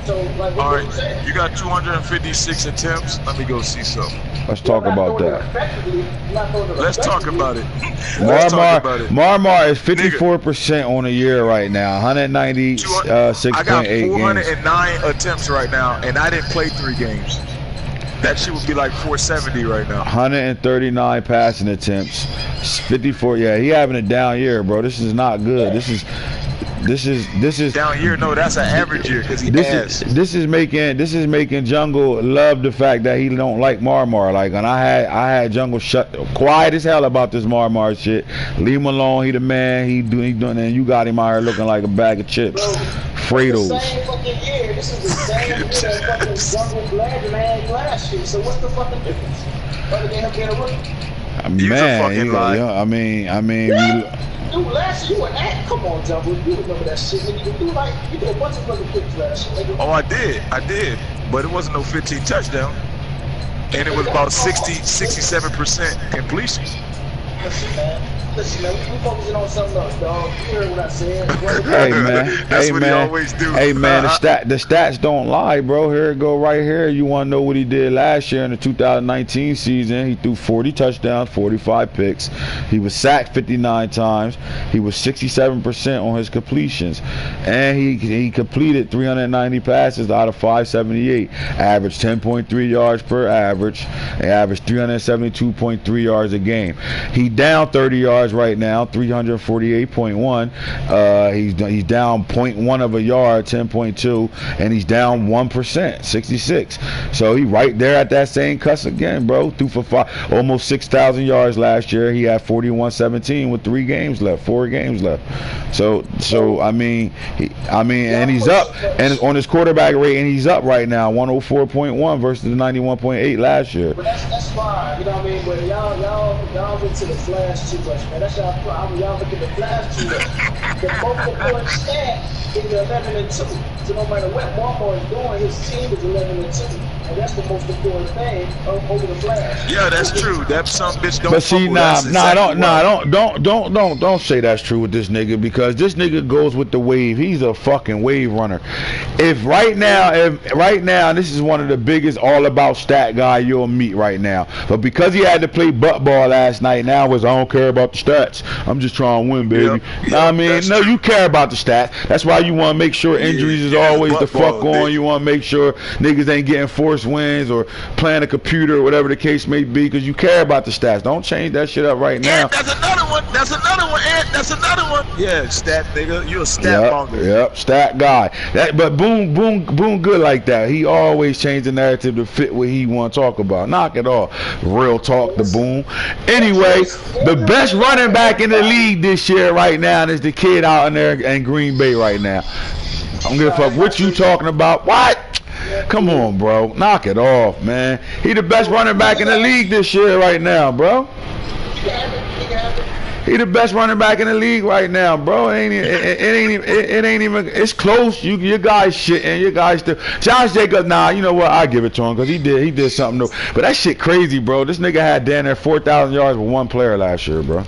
So, like, all right, you got 256 attempts. Let me go see something. Let's talk about that. Let's talk about it. Marmar is 54% on the year right now. 196.8 I got 409 attempts right now, and I didn't play 3 games. That shit would be like 470 right now. 139 passing attempts, 54. Yeah, he having a down year, bro. This is not good. This is down year. No, that's an average year because he this is making Jungle love the fact that he don't like Marmar. Like, and I had Jungle quiet as hell about this Marmar shit. Leave him alone. He the man. He doing. And you got him out here looking like a bag of chips. Fredos. The same fucking year. This is the same year that fucking Jungle Glad man last year. So what's the fucking difference? Other than him being a rookie. Man, I mean. Dude, last year you were at. Come on, Jungle. You remember that shit? You do a bunch of fucking picks last year. Nigga. Oh, I did. But it wasn't no 15 touchdown. And it was about 67% completion. Listen, man, we focusing on something else, dog. You heard what I said. Hey, man. That's what he always do. Hey, man, the stats don't lie, bro. Here it go right here. You want to know what he did last year in the 2019 season? He threw 40 touchdowns, 45 picks. He was sacked 59 times. He was 67% on his completions. And he completed 390 passes out of 578. Averaged 10.3 yards per average. And averaged 372.3 yards a game. He down 30 yards right now, 348.1. He's down 0.1 of a yard, 10.2, and he's down 1%, 66. So he right there at that same cuss again, bro. Threw for almost 6,000 yards last year. He had 41-17 with 4 games left. So I mean, and he's up, and on his quarterback rate, and he's up right now, 104.1 versus the 91.8 last year. But that's fine, you know what I mean? But y'all went to the flash too much, man. That's y'all problem. Y'all look at the flash too much. The most important stat is 11-2. So no matter what Marmar is doing, his team is 11-2, and that's the most important thing over the flash. Yeah, that's true. That some bitch don't. But see, don't say that's true with this nigga, because this nigga goes with the wave. He's a fucking wave runner. If right now, this is one of the biggest all about stat guy you'll meet right now. But because he had to play butt ball last night, now I don't care about the stats. I'm just trying to win, baby. I mean, no, you care about the stats. That's why you want to make sure injuries is always the fuck on. You want to make sure niggas ain't getting forced wins or playing a computer or whatever the case may be, because you care about the stats. Don't change that shit up right now. And that's another one. Yeah, stat nigga. You a stat monger. Yep, stat guy. But Boone good like that. He always change the narrative to fit what he want to talk about. Knock it off. Real talk to Boone. Anyway, the best running back in the league this year right now is the kid out in there in Green Bay right now. I'm gonna fuck what you talking about. What? Come on, bro. Knock it off, man. He the best running back in the league this year right now, bro. He the best running back in the league right now, bro. It ain't even. It's close. Your guys shitting. Your guys still. Josh Jacobs. Nah, you know what? I give it to him because he did something new. But that shit crazy, bro. This nigga had down there 4,000 yards with one player last year, bro. Nah,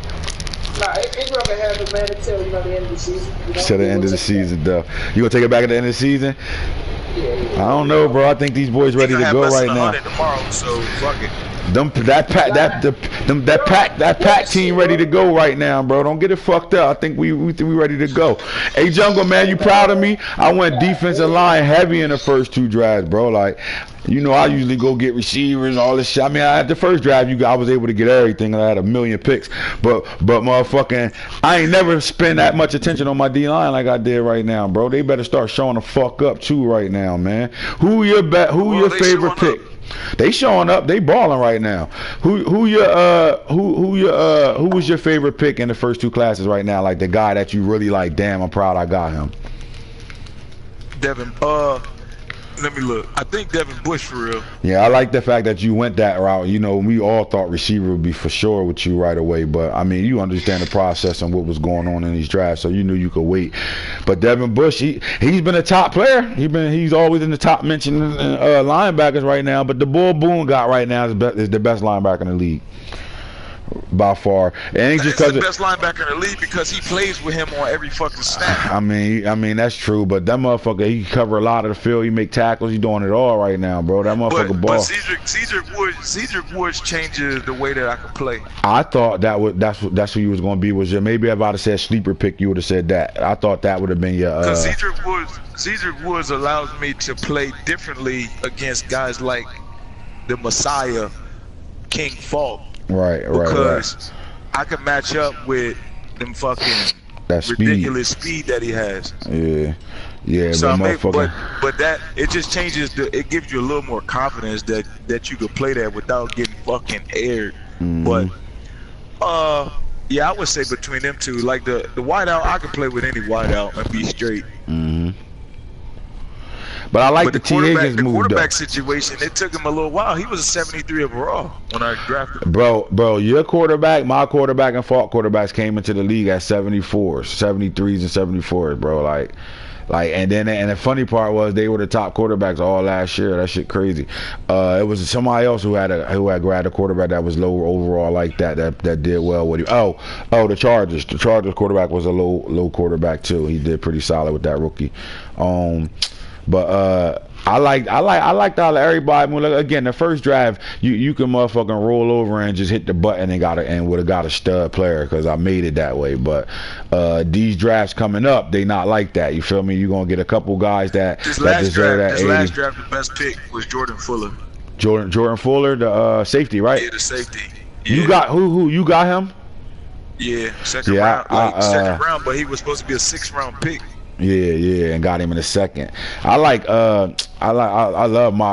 it's gonna happen, man, until the end of the season. Till the end of the season, though. You gonna take it back at the end of the season? Yeah. I don't know, bro. I think these boys ready to go right now. Tomorrow, so fuck it. That pack team ready to go right now, bro. Don't get it fucked up. I think we ready to go. Hey, Jungle, man, you proud of me? I went defensive line heavy in the first 2 drafts, bro. Like, you know, I usually go get receivers, all this shit. I mean, at the first draft, I was able to get everything, and I had 1 million picks. But motherfucking, I ain't never spend that much attention on my D-line like I did right now, bro. They better start showing the fuck up too right now, man. Who your favorite pick? They showing up. They balling right now. Who was your favorite pick in the first 2 classes right now? Like the guy that you really like. Damn, I'm proud I got him. Devin. Let me look. I think Devin Bush for real. Yeah, I like the fact that you went that route. You know, we all thought receiver would be for sure with you right away. But, I mean, you understand the process and what was going on in these drafts, so you knew you could wait. But Devin Bush, he's been a top player. He's always in the top mentioned linebackers right now. But the bull Boone got right now is the best linebacker in the league. By far. It ain't just because the best linebacker in the league because he plays with him on every fucking snap. I mean that's true, but that motherfucker, he can cover a lot of the field. He make tackles. He doing it all right now, bro. That motherfucker ball. But Cedric Woods changes the way that I can play. I thought that's who you was gonna be. Maybe if I'd have said sleeper pick, you would have said that. I thought that would have been your. Because Cedric Woods allows me to play differently against guys like the Messiah King Falk. Right. Because I can match up with them fucking ridiculous speed that he has. Yeah, so but that it just changes it gives you a little more confidence that you could play that without getting fucking aired. But yeah, I would say between them two, like the wideout, I can play with any wideout and be straight. But I like the T. Higgins move. The quarterback situation, it took him a little while. He was a 73 overall when I drafted him. Bro, your quarterback, my quarterback, and Falk quarterbacks came into the league at 74s, 73s, and 74s, bro. Like, and the funny part was they were the top quarterbacks all last year. That shit crazy. It was somebody else who had grabbed a quarterback that was low overall like that did well with him. Oh, the Chargers. The Chargers quarterback was a low quarterback too. He did pretty solid with that rookie. But I liked all everybody. Again, the first draft, you can motherfucking roll over and just hit the button and would have got a stud player because I made it that way. But these drafts coming up, they not like that. You feel me? You're gonna get a couple guys that deserve that. This last draft, the best pick was Jordan Fuller. Jordan Fuller, the safety, right? Yeah, the safety. Yeah. You got who? You got him? Yeah, second round. Second round, but he was supposed to be a 6th round pick. Yeah, and got him in a second. I love my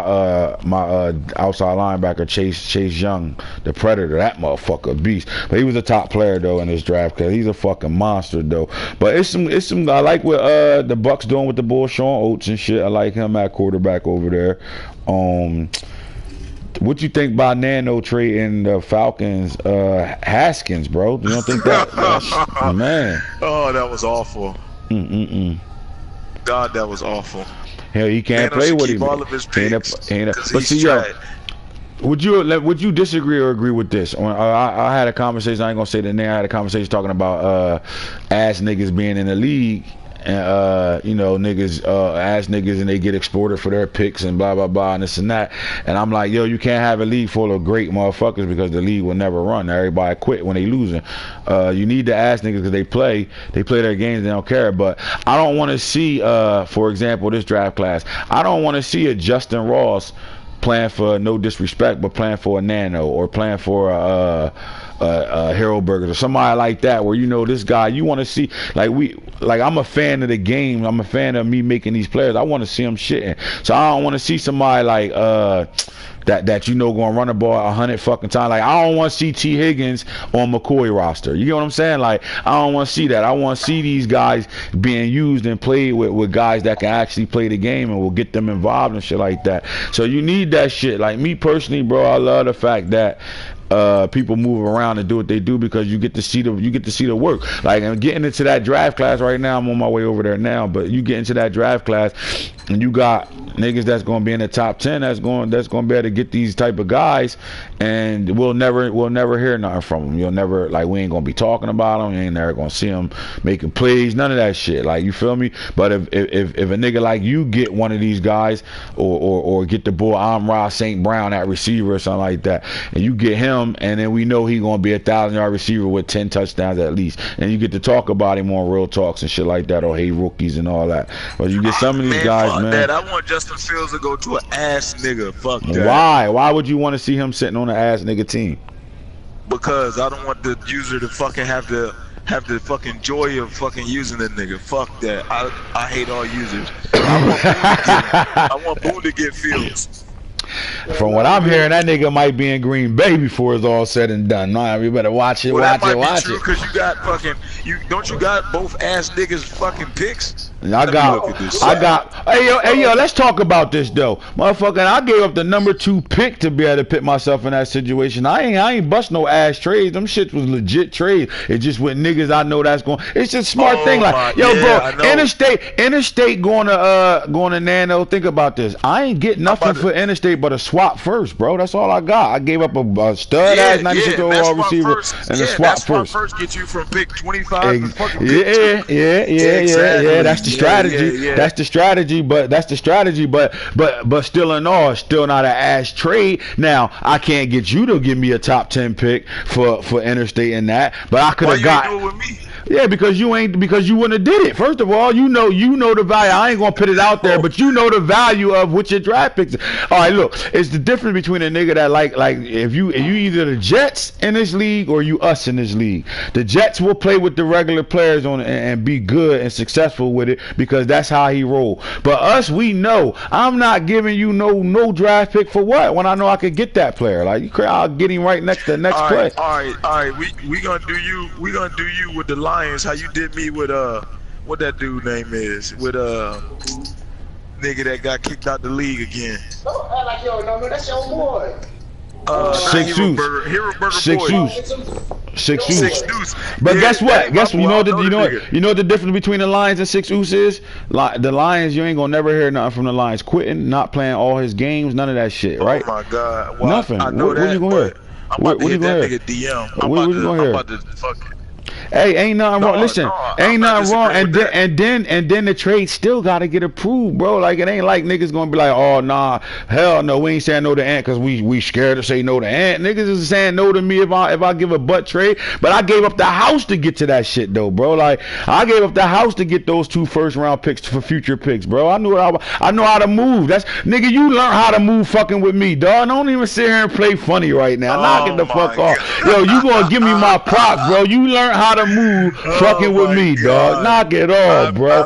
outside linebacker Chase Young, the Predator. That motherfucker beast. But he was a top player though in this draft because he's a fucking monster though. But it's some I like what the Bucks doing with the bull Sean Oates and shit. I like him at quarterback over there. What you think about Nano trading the Falcons Haskins, bro? You don't think that man? Oh, that was awful. God, that was awful. Hell, he can't play with him. All of his picks, but see, yo, would you disagree or agree with this? I had a conversation. I ain't gonna say the name. I had a conversation talking about ass niggas being in the league, and niggas ass niggas and they get exploited for their picks and blah blah blah and this and that. And I'm like, yo, you can't have a league full of great motherfuckers because the league will never run. Everybody quit when they losing. You need the ass niggas because they play their games, they don't care. But I don't want to see, for example, this draft class, I don't want to see a Justin Ross playing for, no disrespect, but playing for a Nano or playing for Hero Burgers or somebody like that, where this guy you want to see, I'm a fan of the game, I'm a fan of me making these players, I want to see them shitting. So I don't want to see somebody like that going to run the ball 100 fucking times. Like, I don't want to see T. Higgins on McCoy roster. You get what I'm saying? Like, I don't want to see that. I want to see these guys being used and played with guys that can actually play the game and will get them involved and shit like that. So you need that shit. Like, me personally, bro, I love the fact that people move around and do what they do because you get to see the work. Like, I'm getting into that draft class right now. I'm on my way over there now, but you get into that draft class and you got niggas that's going to be in the top 10 that's going to be able to get these type of guys, and we'll never hear nothing from them. You'll never, like, we ain't going to be talking about them. You ain't never going to see them making plays, none of that shit. Like, you feel me? But if a nigga like you get one of these guys or get the boy Amon-Ra St. Brown at receiver or something like that, and you get him, and then we know he going to be a 1,000-yard receiver with 10 touchdowns at least, and you get to talk about him on Real Talks and shit like that, or Hey Rookies and all that. But you get some of these guys, man. That. I want Justin Fields to go to an ass nigga. Fuck that. Why would you want to see him sitting on an ass nigga team? Because I don't want the user to fucking have the fucking joy of fucking using the nigga. Fuck that. I hate all users. I want Boone to get Fields. From what I'm hearing, that nigga might be in Green Bay before it's all said and done. Nah, we better watch it. Watch it. Because you got fucking don't you got both ass niggas fucking picks? I got. Hey yo, let's talk about this though, motherfucker. I gave up the number 2 pick to be able to put myself in that situation. I ain't bust no ass trades. Them shits was legit trades. It just with niggas I know that's going. It's just smart thing. Like, yo, bro, interstate going to Nano. Think about this. I ain't getting nothing for interstate but a swap first, bro. That's all I got. I gave up a stud ass 96 overall receiver and a swap first. First get you from pick 25 to fucking yeah. That's the strategy. That's the strategy. But still in all, still not an ass trade. Now I can't get you to give me a top 10 pick for interstate in that, but I could have got. Why you do it with me? Yeah, because you wouldn't have did it. First of all, you know the value. I ain't gonna put it out there, but you know the value of what your draft picks. All right, look, it's the difference between a nigga that like if you either the Jets in this league or you us in this league. The Jets will play with the regular players on and be good and successful with it because that's how he roll. But us, we know I'm not giving you no draft pick for what when I know I could get that player. Like I'll get him right next to the next play. All right. We gonna do you. We gonna do you with the Lions. How you did me with what that dude name is with nigga that got kicked out the league again. Don't act like you don't know me. That's your boy. Six shoes. But yeah, guess what? You know what the difference between the Lions and Six Oos is? The Lions, you ain't gonna never hear nothing from the Lions quitting, not playing all his games, none of that shit, right? Oh my God. Well, nothing. I know what you gonna hear? I'm about to hit that nigga DM. What you gonna hear? I'm about to fucking. Hey, ain't nothing wrong. Listen, ain't nothing wrong. And then the trade still gotta get approved, bro. Like it ain't like niggas gonna be like, oh nah, hell no, we ain't saying no to Ant because we scared to say no to Ant. Niggas is saying no to me if I give a butt trade. But I gave up the house to get to that shit though, bro. Like I gave up the house to get those 2 first-round picks for future picks, bro. I know how to move. That's nigga, you learn how to move fucking with me, dog. Don't even sit here and play funny right now. Knock it the fuck off. Yo, you gonna give me my props, bro. You learn how to move fucking with me, dog. Knock it off, bro.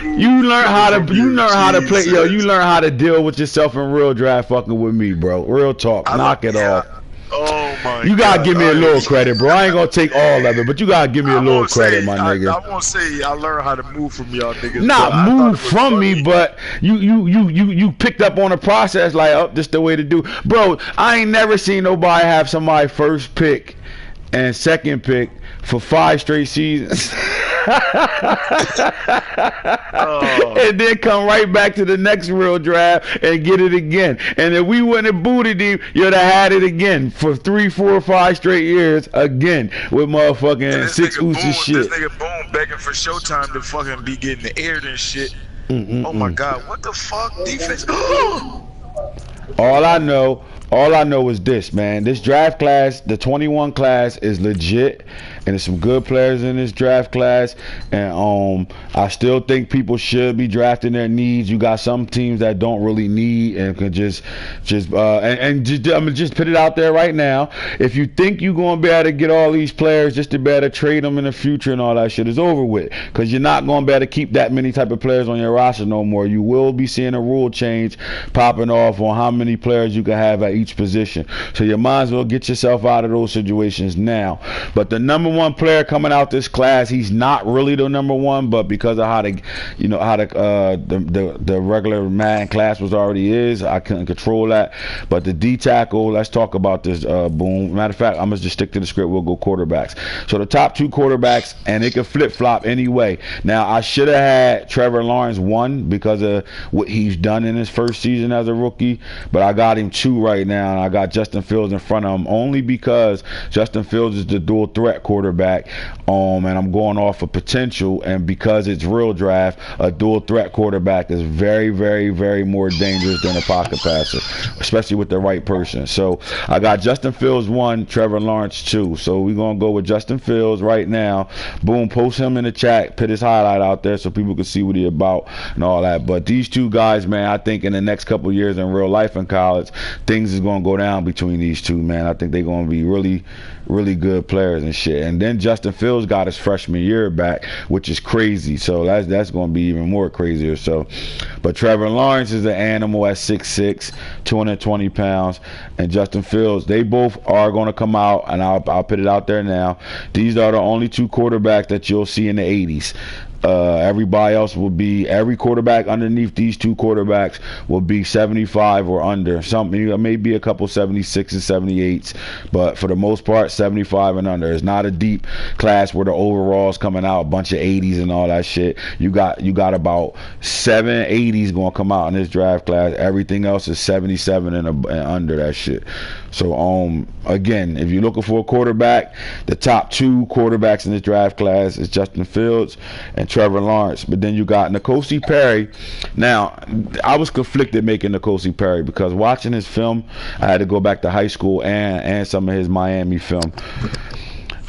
You learn how to play. Yo, you learn how to deal with yourself in real draft fucking with me, bro. Real talk. Knock it off. Oh my You gotta give me a little credit, bro. I ain't gonna take all of it, but you gotta give me a little credit, my nigga. I won't say I learned how to move from y'all niggas. Not move from me, but you picked up on the process like, oh, this the way to do. Bro, I ain't never seen nobody have somebody first pick and second pick for 5 straight seasons. And then come right back to the next real draft and get it again. And if we wouldn't have booted him, you'd have had it again for 3, 4, 5 straight years again with motherfucking Six Oos and shit. This nigga Boone begging for Showtime to fucking be getting the aired and shit. Oh my God, what the fuck defense? All I know is this, man. This draft class, the 21 class, is legit, and there's some good players in this draft class. And I still think people should be drafting their needs. You got some teams that don't really need and can just I'm gonna just put it out there right now. If you think you're gonna be able to get all these players just to be able to trade them in the future and all that shit is over with, because you're not gonna be able to keep that many type of players on your roster no more. You will be seeing a rule change popping off on how many players you can have at each position. So you might as well get yourself out of those situations now. But the number 1 player coming out this class, he's not really the number 1, but because of how the regular Madden class was already is, I couldn't control that. But the D tackle, let's talk about this, Boone. Matter of fact, I'm gonna just stick to the script. We'll go quarterbacks. So the top 2 quarterbacks, and it can flip flop anyway. Now I should have had Trevor Lawrence 1 because of what he's done in his first season as a rookie, but I got him 2 right now, and I got Justin Fields in front of him only because Justin Fields is the dual threat quarterback, and I'm going off of potential, and because it's real draft, a dual threat quarterback is very, very, very more dangerous than a pocket passer, especially with the right person. So I got Justin Fields 1, Trevor Lawrence 2. So we're gonna go with Justin Fields right now. Boom, post him in the chat, put his highlight out there so people can see what he about and all that. But these 2 guys, man, I think in the next couple of years in real life in college, things is gonna go down between these 2, man. I think they're gonna be really, really good players and shit. And then Justin Fields got his freshman year back, which is crazy. So that's going to be even more crazier. So, but Trevor Lawrence is an animal at 6'6", 220 pounds, and Justin Fields. They both are going to come out, and I'll put it out there now. These are the only 2 quarterbacks that you'll see in the 80s. Everybody else will be, every quarterback underneath these 2 quarterbacks will be 75 or under. Some maybe a couple 76s and 78s, but for the most part 75 and under. It's not a deep class where the overalls coming out a bunch of 80s and all that shit. You got about 7 80s going to come out in this draft class. Everything else is 77 and under that shit. So again, if you're looking for a quarterback, the top 2 quarterbacks in this draft class is Justin Fields and Trevor Lawrence. But then you got N'Kosi Perry. Now, I was conflicted making N'Kosi Perry because watching his film, I had to go back to high school and some of his Miami film.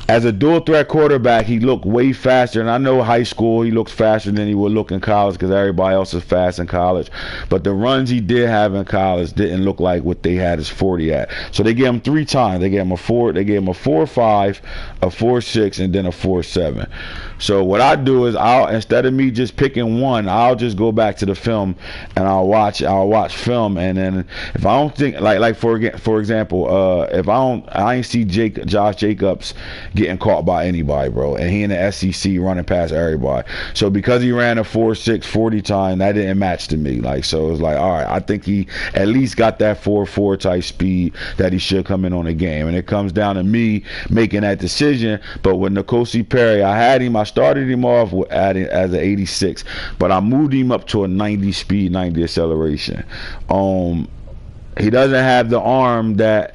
as a dual threat quarterback, he looked way faster. And I know high school he looks faster than he would look in college because everybody else is fast in college. But the runs he did have in college didn't look like what they had his 40 at. So they gave him 3 times. They gave him a 4.5, a 4.6, and then a 4.7. So what I do is instead of me just picking one, I'll just go back to the film and I'll watch film, and then if I don't think like for example, if I ain't see Josh Jacobs getting caught by anybody, bro, and he in the SEC running past everybody. So because he ran a 4.6 40 time, that didn't match to me. Like, so it's like, all right, I think he at least got that 4.4 type speed that he should come in on the game, and it comes down to me making that decision. But with N'Kosi Perry, I started him off as an 86, but I moved him up to a 90 speed, 90 acceleration. He doesn't have the arm that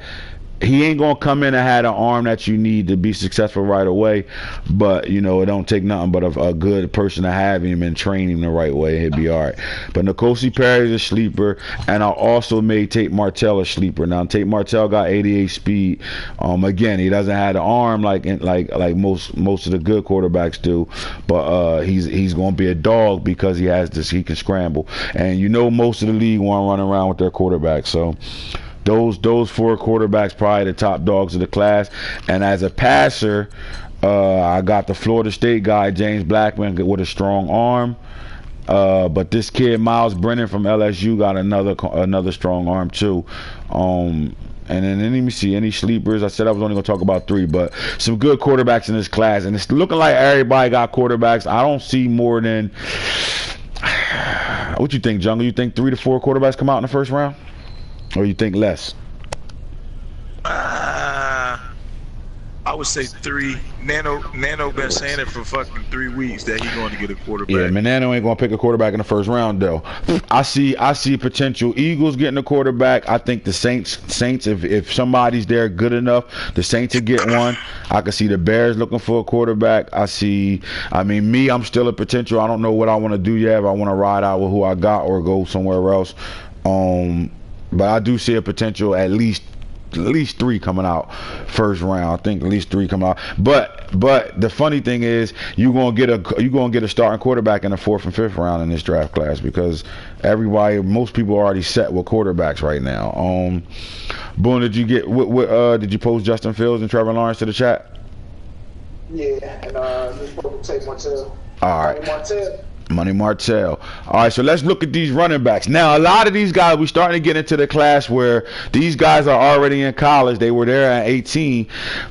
he ain't gonna come in and have an arm that you need to be successful right away, but you know, it don't take nothing but a good person to have him and train him the right way. He'll be all right. But N'Kosi Perry is a sleeper, and I also made Tate Martell a sleeper. Now Tate Martell got 88 speed. Again, he doesn't have the arm like most of the good quarterbacks do, but he's gonna be a dog because he has this. He can scramble, and you know, most of the league want to run around with their quarterbacks. So those 4 quarterbacks probably the top dogs of the class. And as a passer, I got the Florida State guy James Blackman with a strong arm, but this kid Miles Brennan from LSU got another strong arm too. And then let me see any sleepers. I said I was only gonna talk about 3, but some good quarterbacks in this class, and it's looking like everybody got quarterbacks. I don't see more than what you think, Jungle? You think 3 to 4 quarterbacks come out in the first round? Or you think less? I would say 3. Nano been saying it for fucking 3 weeks that he's going to get a quarterback. Yeah, man, Nano ain't going to pick a quarterback in the first round though. I see potential Eagles getting a quarterback. I think the Saints if somebody's there good enough, the Saints will get one. I can see the Bears looking for a quarterback. I'm still a potential. I don't know what I want to do yet. If I want to ride out with who I got or go somewhere else. But I do see a potential at least 3 coming out first round. I think at least 3 come out. But the funny thing is, you're gonna get a starting quarterback in the 4th and 5th round in this draft class because most people are already set with quarterbacks right now. Boone, did you post Justin Fields and Trevor Lawrence to the chat? Yeah, and just supposed to take Martell. All right. Money Martell. All right, so let's look at these running backs. Now, a lot of these guys, we're starting to get into the class where these guys are already in college. They were there at 18,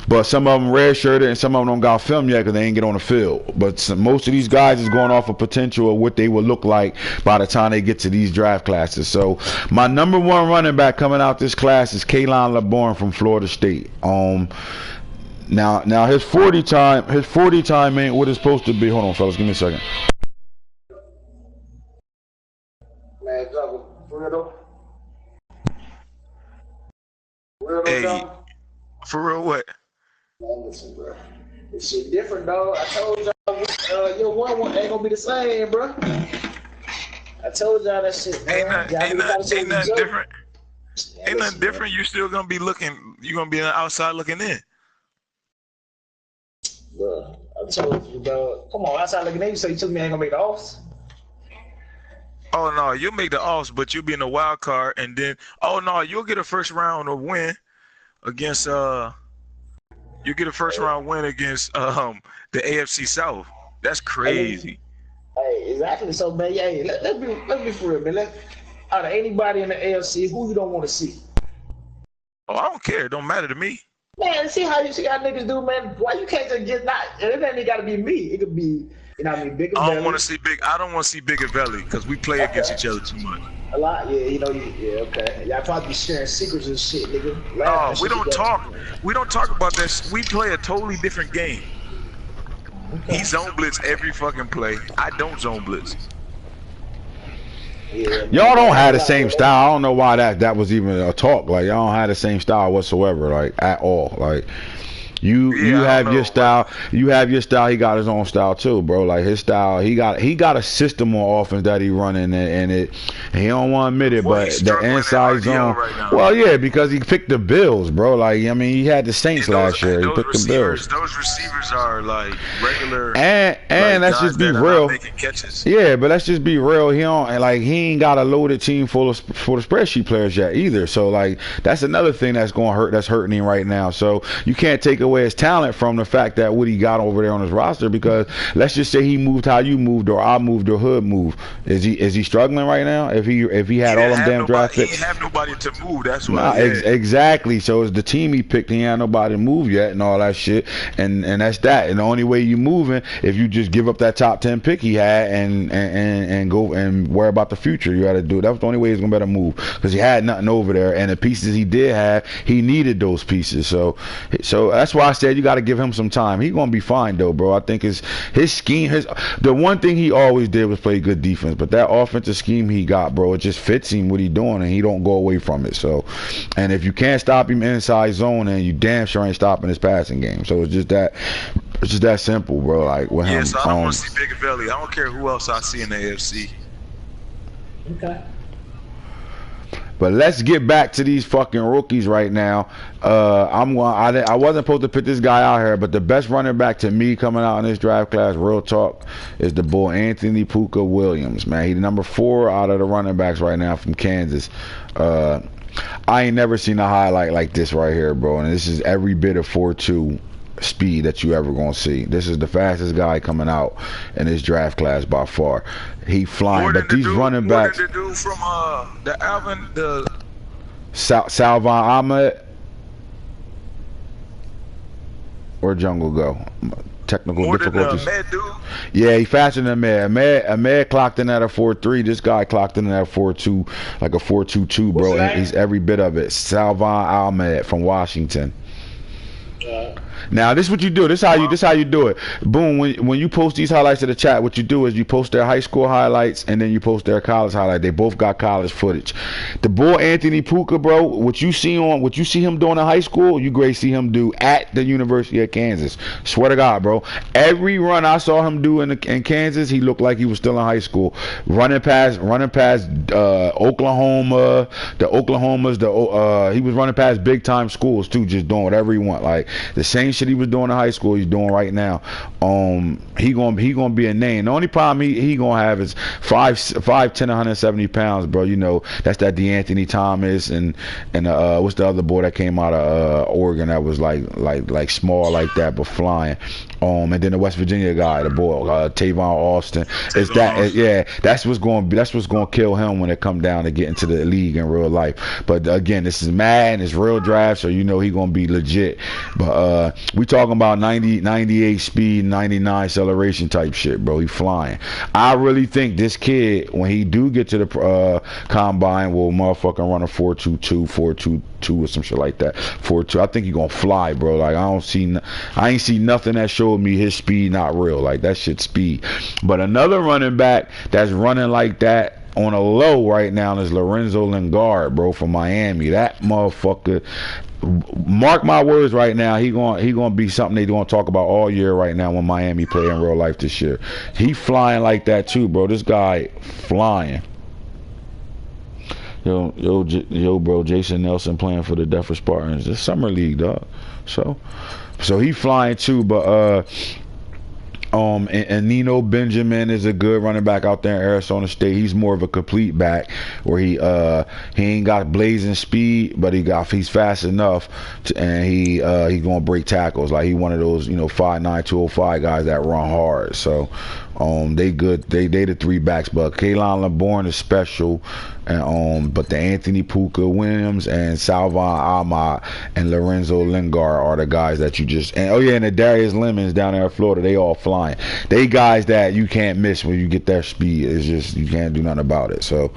but some of them redshirted and some of them don't got film yet because they ain't get on the field. But most of these guys is going off of potential of what they will look like by the time they get to these draft classes. So my number 1 running back coming out this class is Kalen LeBourne from Florida State. Now his 40 time ain't what it's supposed to be. Hold on, fellas, give me a second. Hey, for real, what? Man, listen, bro. This shit different, dog. I told y'all, your one ain't gonna be the same, bro. I told y'all that shit. Ain't nothing different. Ain't nothing different. You still gonna be looking. You gonna be on the outside looking in. Bro, I told you, dog. Come on, outside looking in. You say you took me, ain't gonna make the offs. Oh no, you'll make the offs, but you'll be in the wild card, and then you'll get a first round or win against the AFC South. That's crazy. Hey, exactly. So man, yeah, let's be for real, man. Out of anybody in the AFC, who you don't want to see? Oh, I don't care. It don't matter to me. Man, see how niggas do, man. Why you can't just get not? It ain't gotta be me. It could be. You know what I mean? Bigger I don't want to see Bigger Belly because we play against each other too much. A lot, yeah. You know, yeah, okay. Y'all probably be sharing secrets and shit, nigga. No, we don't talk. We don't talk about this. We play a totally different game. Okay. He zone blitz every fucking play. I don't zone blitz. Yeah, y'all don't have the same style. I don't know why that was even a talk. Like, y'all don't have the same style whatsoever, like at all. Like, You have your style. You have your style. He got his own style too, bro. Like his style, he got a system on offense that he running, and he don't want to admit it, but the inside zone. Well, yeah, because he picked the Bills, bro. Like I mean, he had the Saints last year. He picked the Bills. Those receivers are like regular. And let's just be real. Yeah, but let's just be real. He ain't got a loaded team full of for the spreadsheet players yet either. So like that's another thing that's going to hurt. That's hurting him right now. So you can't take away his talent from the fact that what he got over there on his roster, because let's just say he moved how you moved, or I moved, or Hood moved. Is he struggling right now? If he had all them damn draft picks, he didn't have nobody to move. That's why. Nah, exactly. So it's the team he picked. He ain't nobody to move yet, and all that shit. And that's that. And the only way you moving if you just give up that top 10 pick he had and go and worry about the future. You got to do it. That was the only way he's gonna better move, because he had nothing over there, and the pieces he did have, he needed those pieces. So that's why I said you got to give him some time. He's gonna be fine though, bro. I think his scheme, the one thing he always did was play good defense, but that offensive scheme he got, bro, it just fits him what he doing, and he don't go away from it. So, and if you can't stop him inside zone, then you damn sure ain't stopping his passing game. So it's just that simple, bro. Like with him. So I don't want to see Big Belly. I don't care who else I see in the AFC. Okay. But let's get back to these fucking rookies right now. I wasn't supposed to put this guy out here, but the best running back to me coming out in this draft class, real talk, is the boy Anthony Puka Williams, man. He's number 4 out of the running backs right now from Kansas. I ain't never seen a highlight like this right here, bro. And this is every bit of 4.2 speed that you ever gonna see. This is the fastest guy coming out in this draft class by far. He flying, but these running backs. More than the dude from the Alvin, the Salvon Ahmed or Jungle go. Technical more difficulties. Than the dude? Yeah, he faster than Ahmed clocked in at a 4.3. This guy clocked in at a 4.2, like a 4.22, bro. He's every bit of it. Salvon Ahmed from Washington. Now this is what you do. This how you do it. Boom. When you post these highlights to the chat, what you do is you post their high school highlights and then you post their college highlight. They both got college footage. The boy Anthony Puka, bro, what you see him doing in high school, you great see him do at the University of Kansas. Swear to God, bro. Every run I saw him do in Kansas, he looked like he was still in high school. Running past Oklahoma, he was running past big time schools too, just doing whatever he want. Like the same shit he was doing in high school, he's doing right now. He gonna be a name. The only problem he gonna have is 5'10", 170 pounds, bro. You know that's that DeAnthony Thomas and what's the other boy that came out of Oregon that was like small like that but flying. And then the West Virginia guy, the boy Tavon Austin. That's what's gonna kill him when it come down to get into the league in real life. But again, this is Madden, it's real draft, so you know he gonna be legit. But we talking about 90, 98 speed, 99 acceleration type shit, bro. He flying. I really think this kid, when he do get to the combine, will motherfucking run a 4.22, 4.22 or some shit like that. 4.2. I think he gonna fly, bro. Like I ain't see nothing that showed me his speed not real. Like that shit speed. But another running back that's running like that on a low right now is Lorenzo Lingard, bro, from Miami. That motherfucker, mark my words right now, he gonna be something they gonna talk about all year right now when Miami play in real life this year. He flying like that too, bro. This guy flying. Yo, bro, Jason Nelson playing for the Denver Spartans. It's summer league, dog. So he flying too, but and Nino Benjamin is a good running back out there in Arizona State. He's more of a complete back, where he ain't got blazing speed, but he's fast enough and he gonna break tackles. Like he one of those 5'9", 205 guys that run hard. So they good. They the 3 backs, but Kaylon LeBourne is special. And but the Anthony Puka Williams and Salvon Ahmed and Lorenzo Lingard are the guys that you just and the Darius Lemons down there in Florida, they all flying. They guys that you can't miss when you get their speed. It's just you can't do nothing about it. So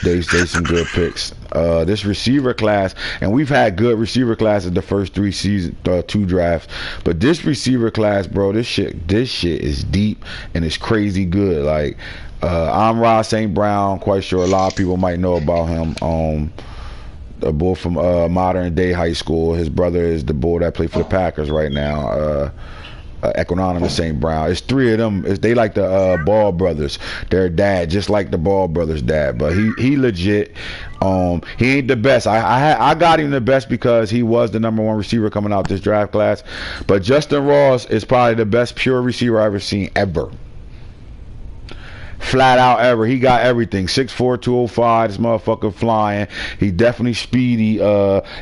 they some good picks. This receiver class, and we've had good receiver classes the first 2 drafts, but this receiver class, bro, this shit is deep and it's crazy good. Like Amon-Ra St. Brown, quite sure a lot of people might know about him. a boy from Modern Day High School. His brother is the boy that played for the Packers right now. Equanimous St. Brown. It's three of them. They like the Ball brothers. Their dad, just like the Ball brothers' dad. But he legit. He ain't the best. I got him the best because he was the #1 receiver coming out this draft class. But Justin Ross is probably the best pure receiver I've ever seen ever. Flat out ever. He got everything. 6'4", 205. This motherfucker flying. He definitely speedy.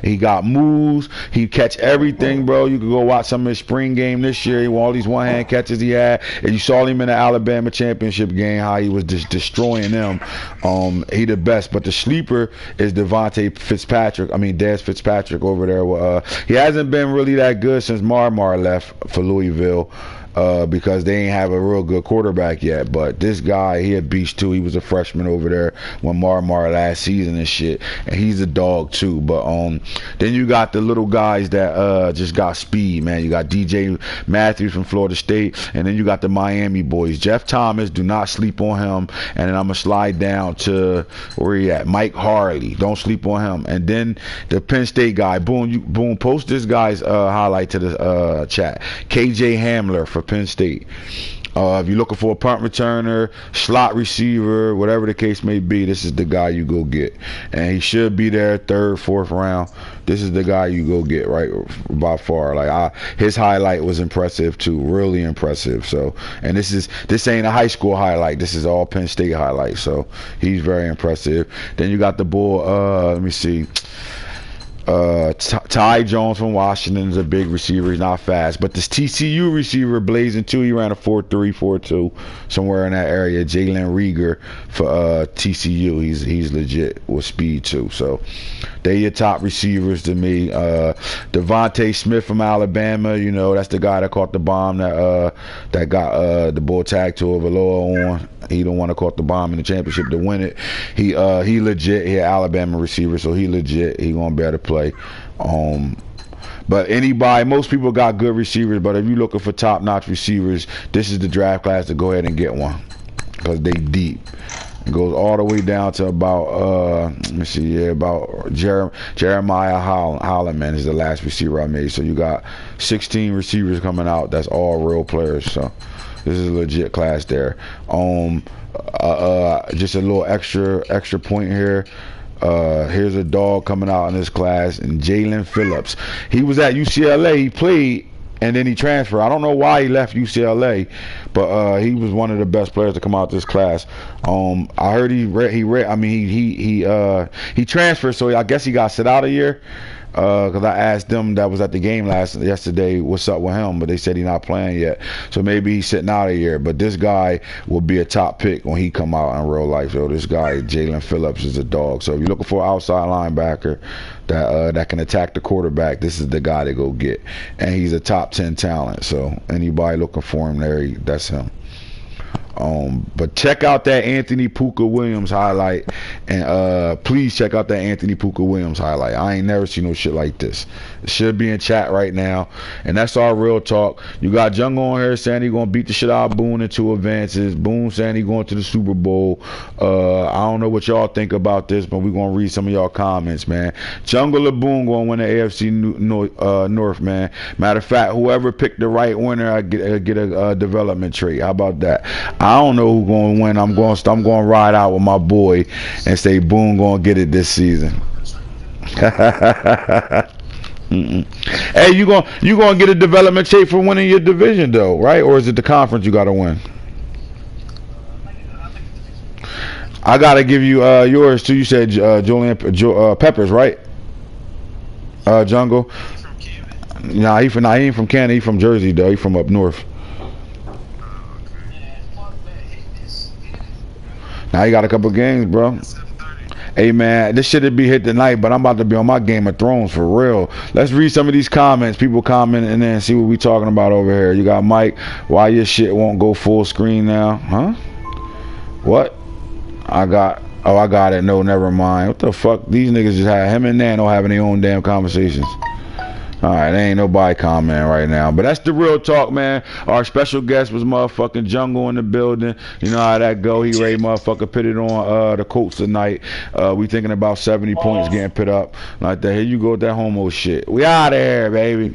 He got moves. He catch everything, bro. You could go watch some of his spring game this year. All these one-hand catches he had. And you saw him in the Alabama championship game, how he was just destroying them. He the best. But the sleeper is Devontae Fitzpatrick. I mean, Dez Fitzpatrick over there. He hasn't been really that good since Marmar left for Louisville. Because they ain't have a real good quarterback yet. But this guy, he a beast too. He was a freshman over there when Marmar last season and shit. And he's a dog too. But then you got the little guys that just got speed, man. You got DJ Matthews from Florida State. And then you got the Miami boys. Jeff Thomas, do not sleep on him. And then I'm going to slide down to, where he at? Mike Harley. Don't sleep on him. And then the Penn State guy, Boone, post this guy's highlight to the chat. KJ Hamler for Penn State. If you're looking for a punt returner, slot receiver, whatever the case may be, this is the guy you go get. And he should be there 3rd, 4th round. This is the guy you go get, right, by far. Like his highlight was impressive too, really impressive. So, and this ain't a high school highlight. This is all Penn State highlight. So he's very impressive. Then you got the bull. Let me see. Ty Jones from Washington is a big receiver. He's not fast, but this TCU receiver blazing too. He ran a 4.3, 4.2 somewhere in that area. Jalen Rieger for TCU. He's legit with speed too. So they're your top receivers to me. Devontae Smith from Alabama. You know, that's the guy that caught the bomb that got the bull tag to Avaloa on. He don't want to caught the bomb in the championship to win it. He legit. He an Alabama receiver, so he legit. He gonna be able to play. But most people got good receivers, but if you're looking for top-notch receivers, this is the draft class to go ahead and get one, because they deep. It goes all the way down to about let me see, about Jeremiah Holloman is the last receiver I made. So you got 16 receivers coming out. That's all real players. So this is a legit class there. Just a little extra point here. Here's a dog coming out in this class, and Jalen Phillips. He was at UCLA. He played, and then he transferred. I don't know why he left UCLA, but he was one of the best players to come out this class. I heard he transferred, so I guess he got sit out a year. Because I asked them that was at the game yesterday what's up with him, but they said he's not playing yet, so maybe he's sitting out a year. But this guy will be a top pick when he come out in real life. So this guy Jalen Phillips is a dog. So if you're looking for an outside linebacker that can attack the quarterback, this is the guy to go get, and he's a top 10 talent. So anybody looking for him there, that's him. But check out that Anthony Puka Williams highlight, and please check out that Anthony Puka Williams highlight. I ain't never seen no shit like this. It should be in chat right now. And that's our real talk. You got Jungle on here saying he gonna beat the shit out of Boone in 2 advances. Boone saying he going to the Super Bowl. I don't know what y'all think about this, but we're gonna read some of y'all comments, man. Jungle or Boone gonna win the AFC North, man. Matter of fact, whoever picked the right winner, I get a development trait. How about that? I don't know who's going to win. I'm going to ride out with my boy and say Boone going to get it this season. Hey, you going to get a development trait for winning your division though, right? Or is it the conference you got to win? I got to give you yours too. You said Julian Peppers, right? Jungle. Nah, he ain't from Canada. He from Jersey though. He from up north. Now you got a couple games, bro. Hey, man, this shit'd be hit tonight, but I'm about to be on my Game of Thrones for real. Let's read some of these comments. People commenting and then see what we talking about over here. You got Mike. Why your shit won't go full screen now? Huh? What? I got it. No, never mind. What the fuck? These niggas just had him and Nano having their own damn conversations. Alright, ain't nobody commenting right now. But that's the real talk, man. Our special guest was motherfucking Jungle in the building. You know how that go. He ready motherfucker put it on the Colts tonight. We thinking about 70 points getting put up like that. Here you go with that homo shit. We out of here, baby.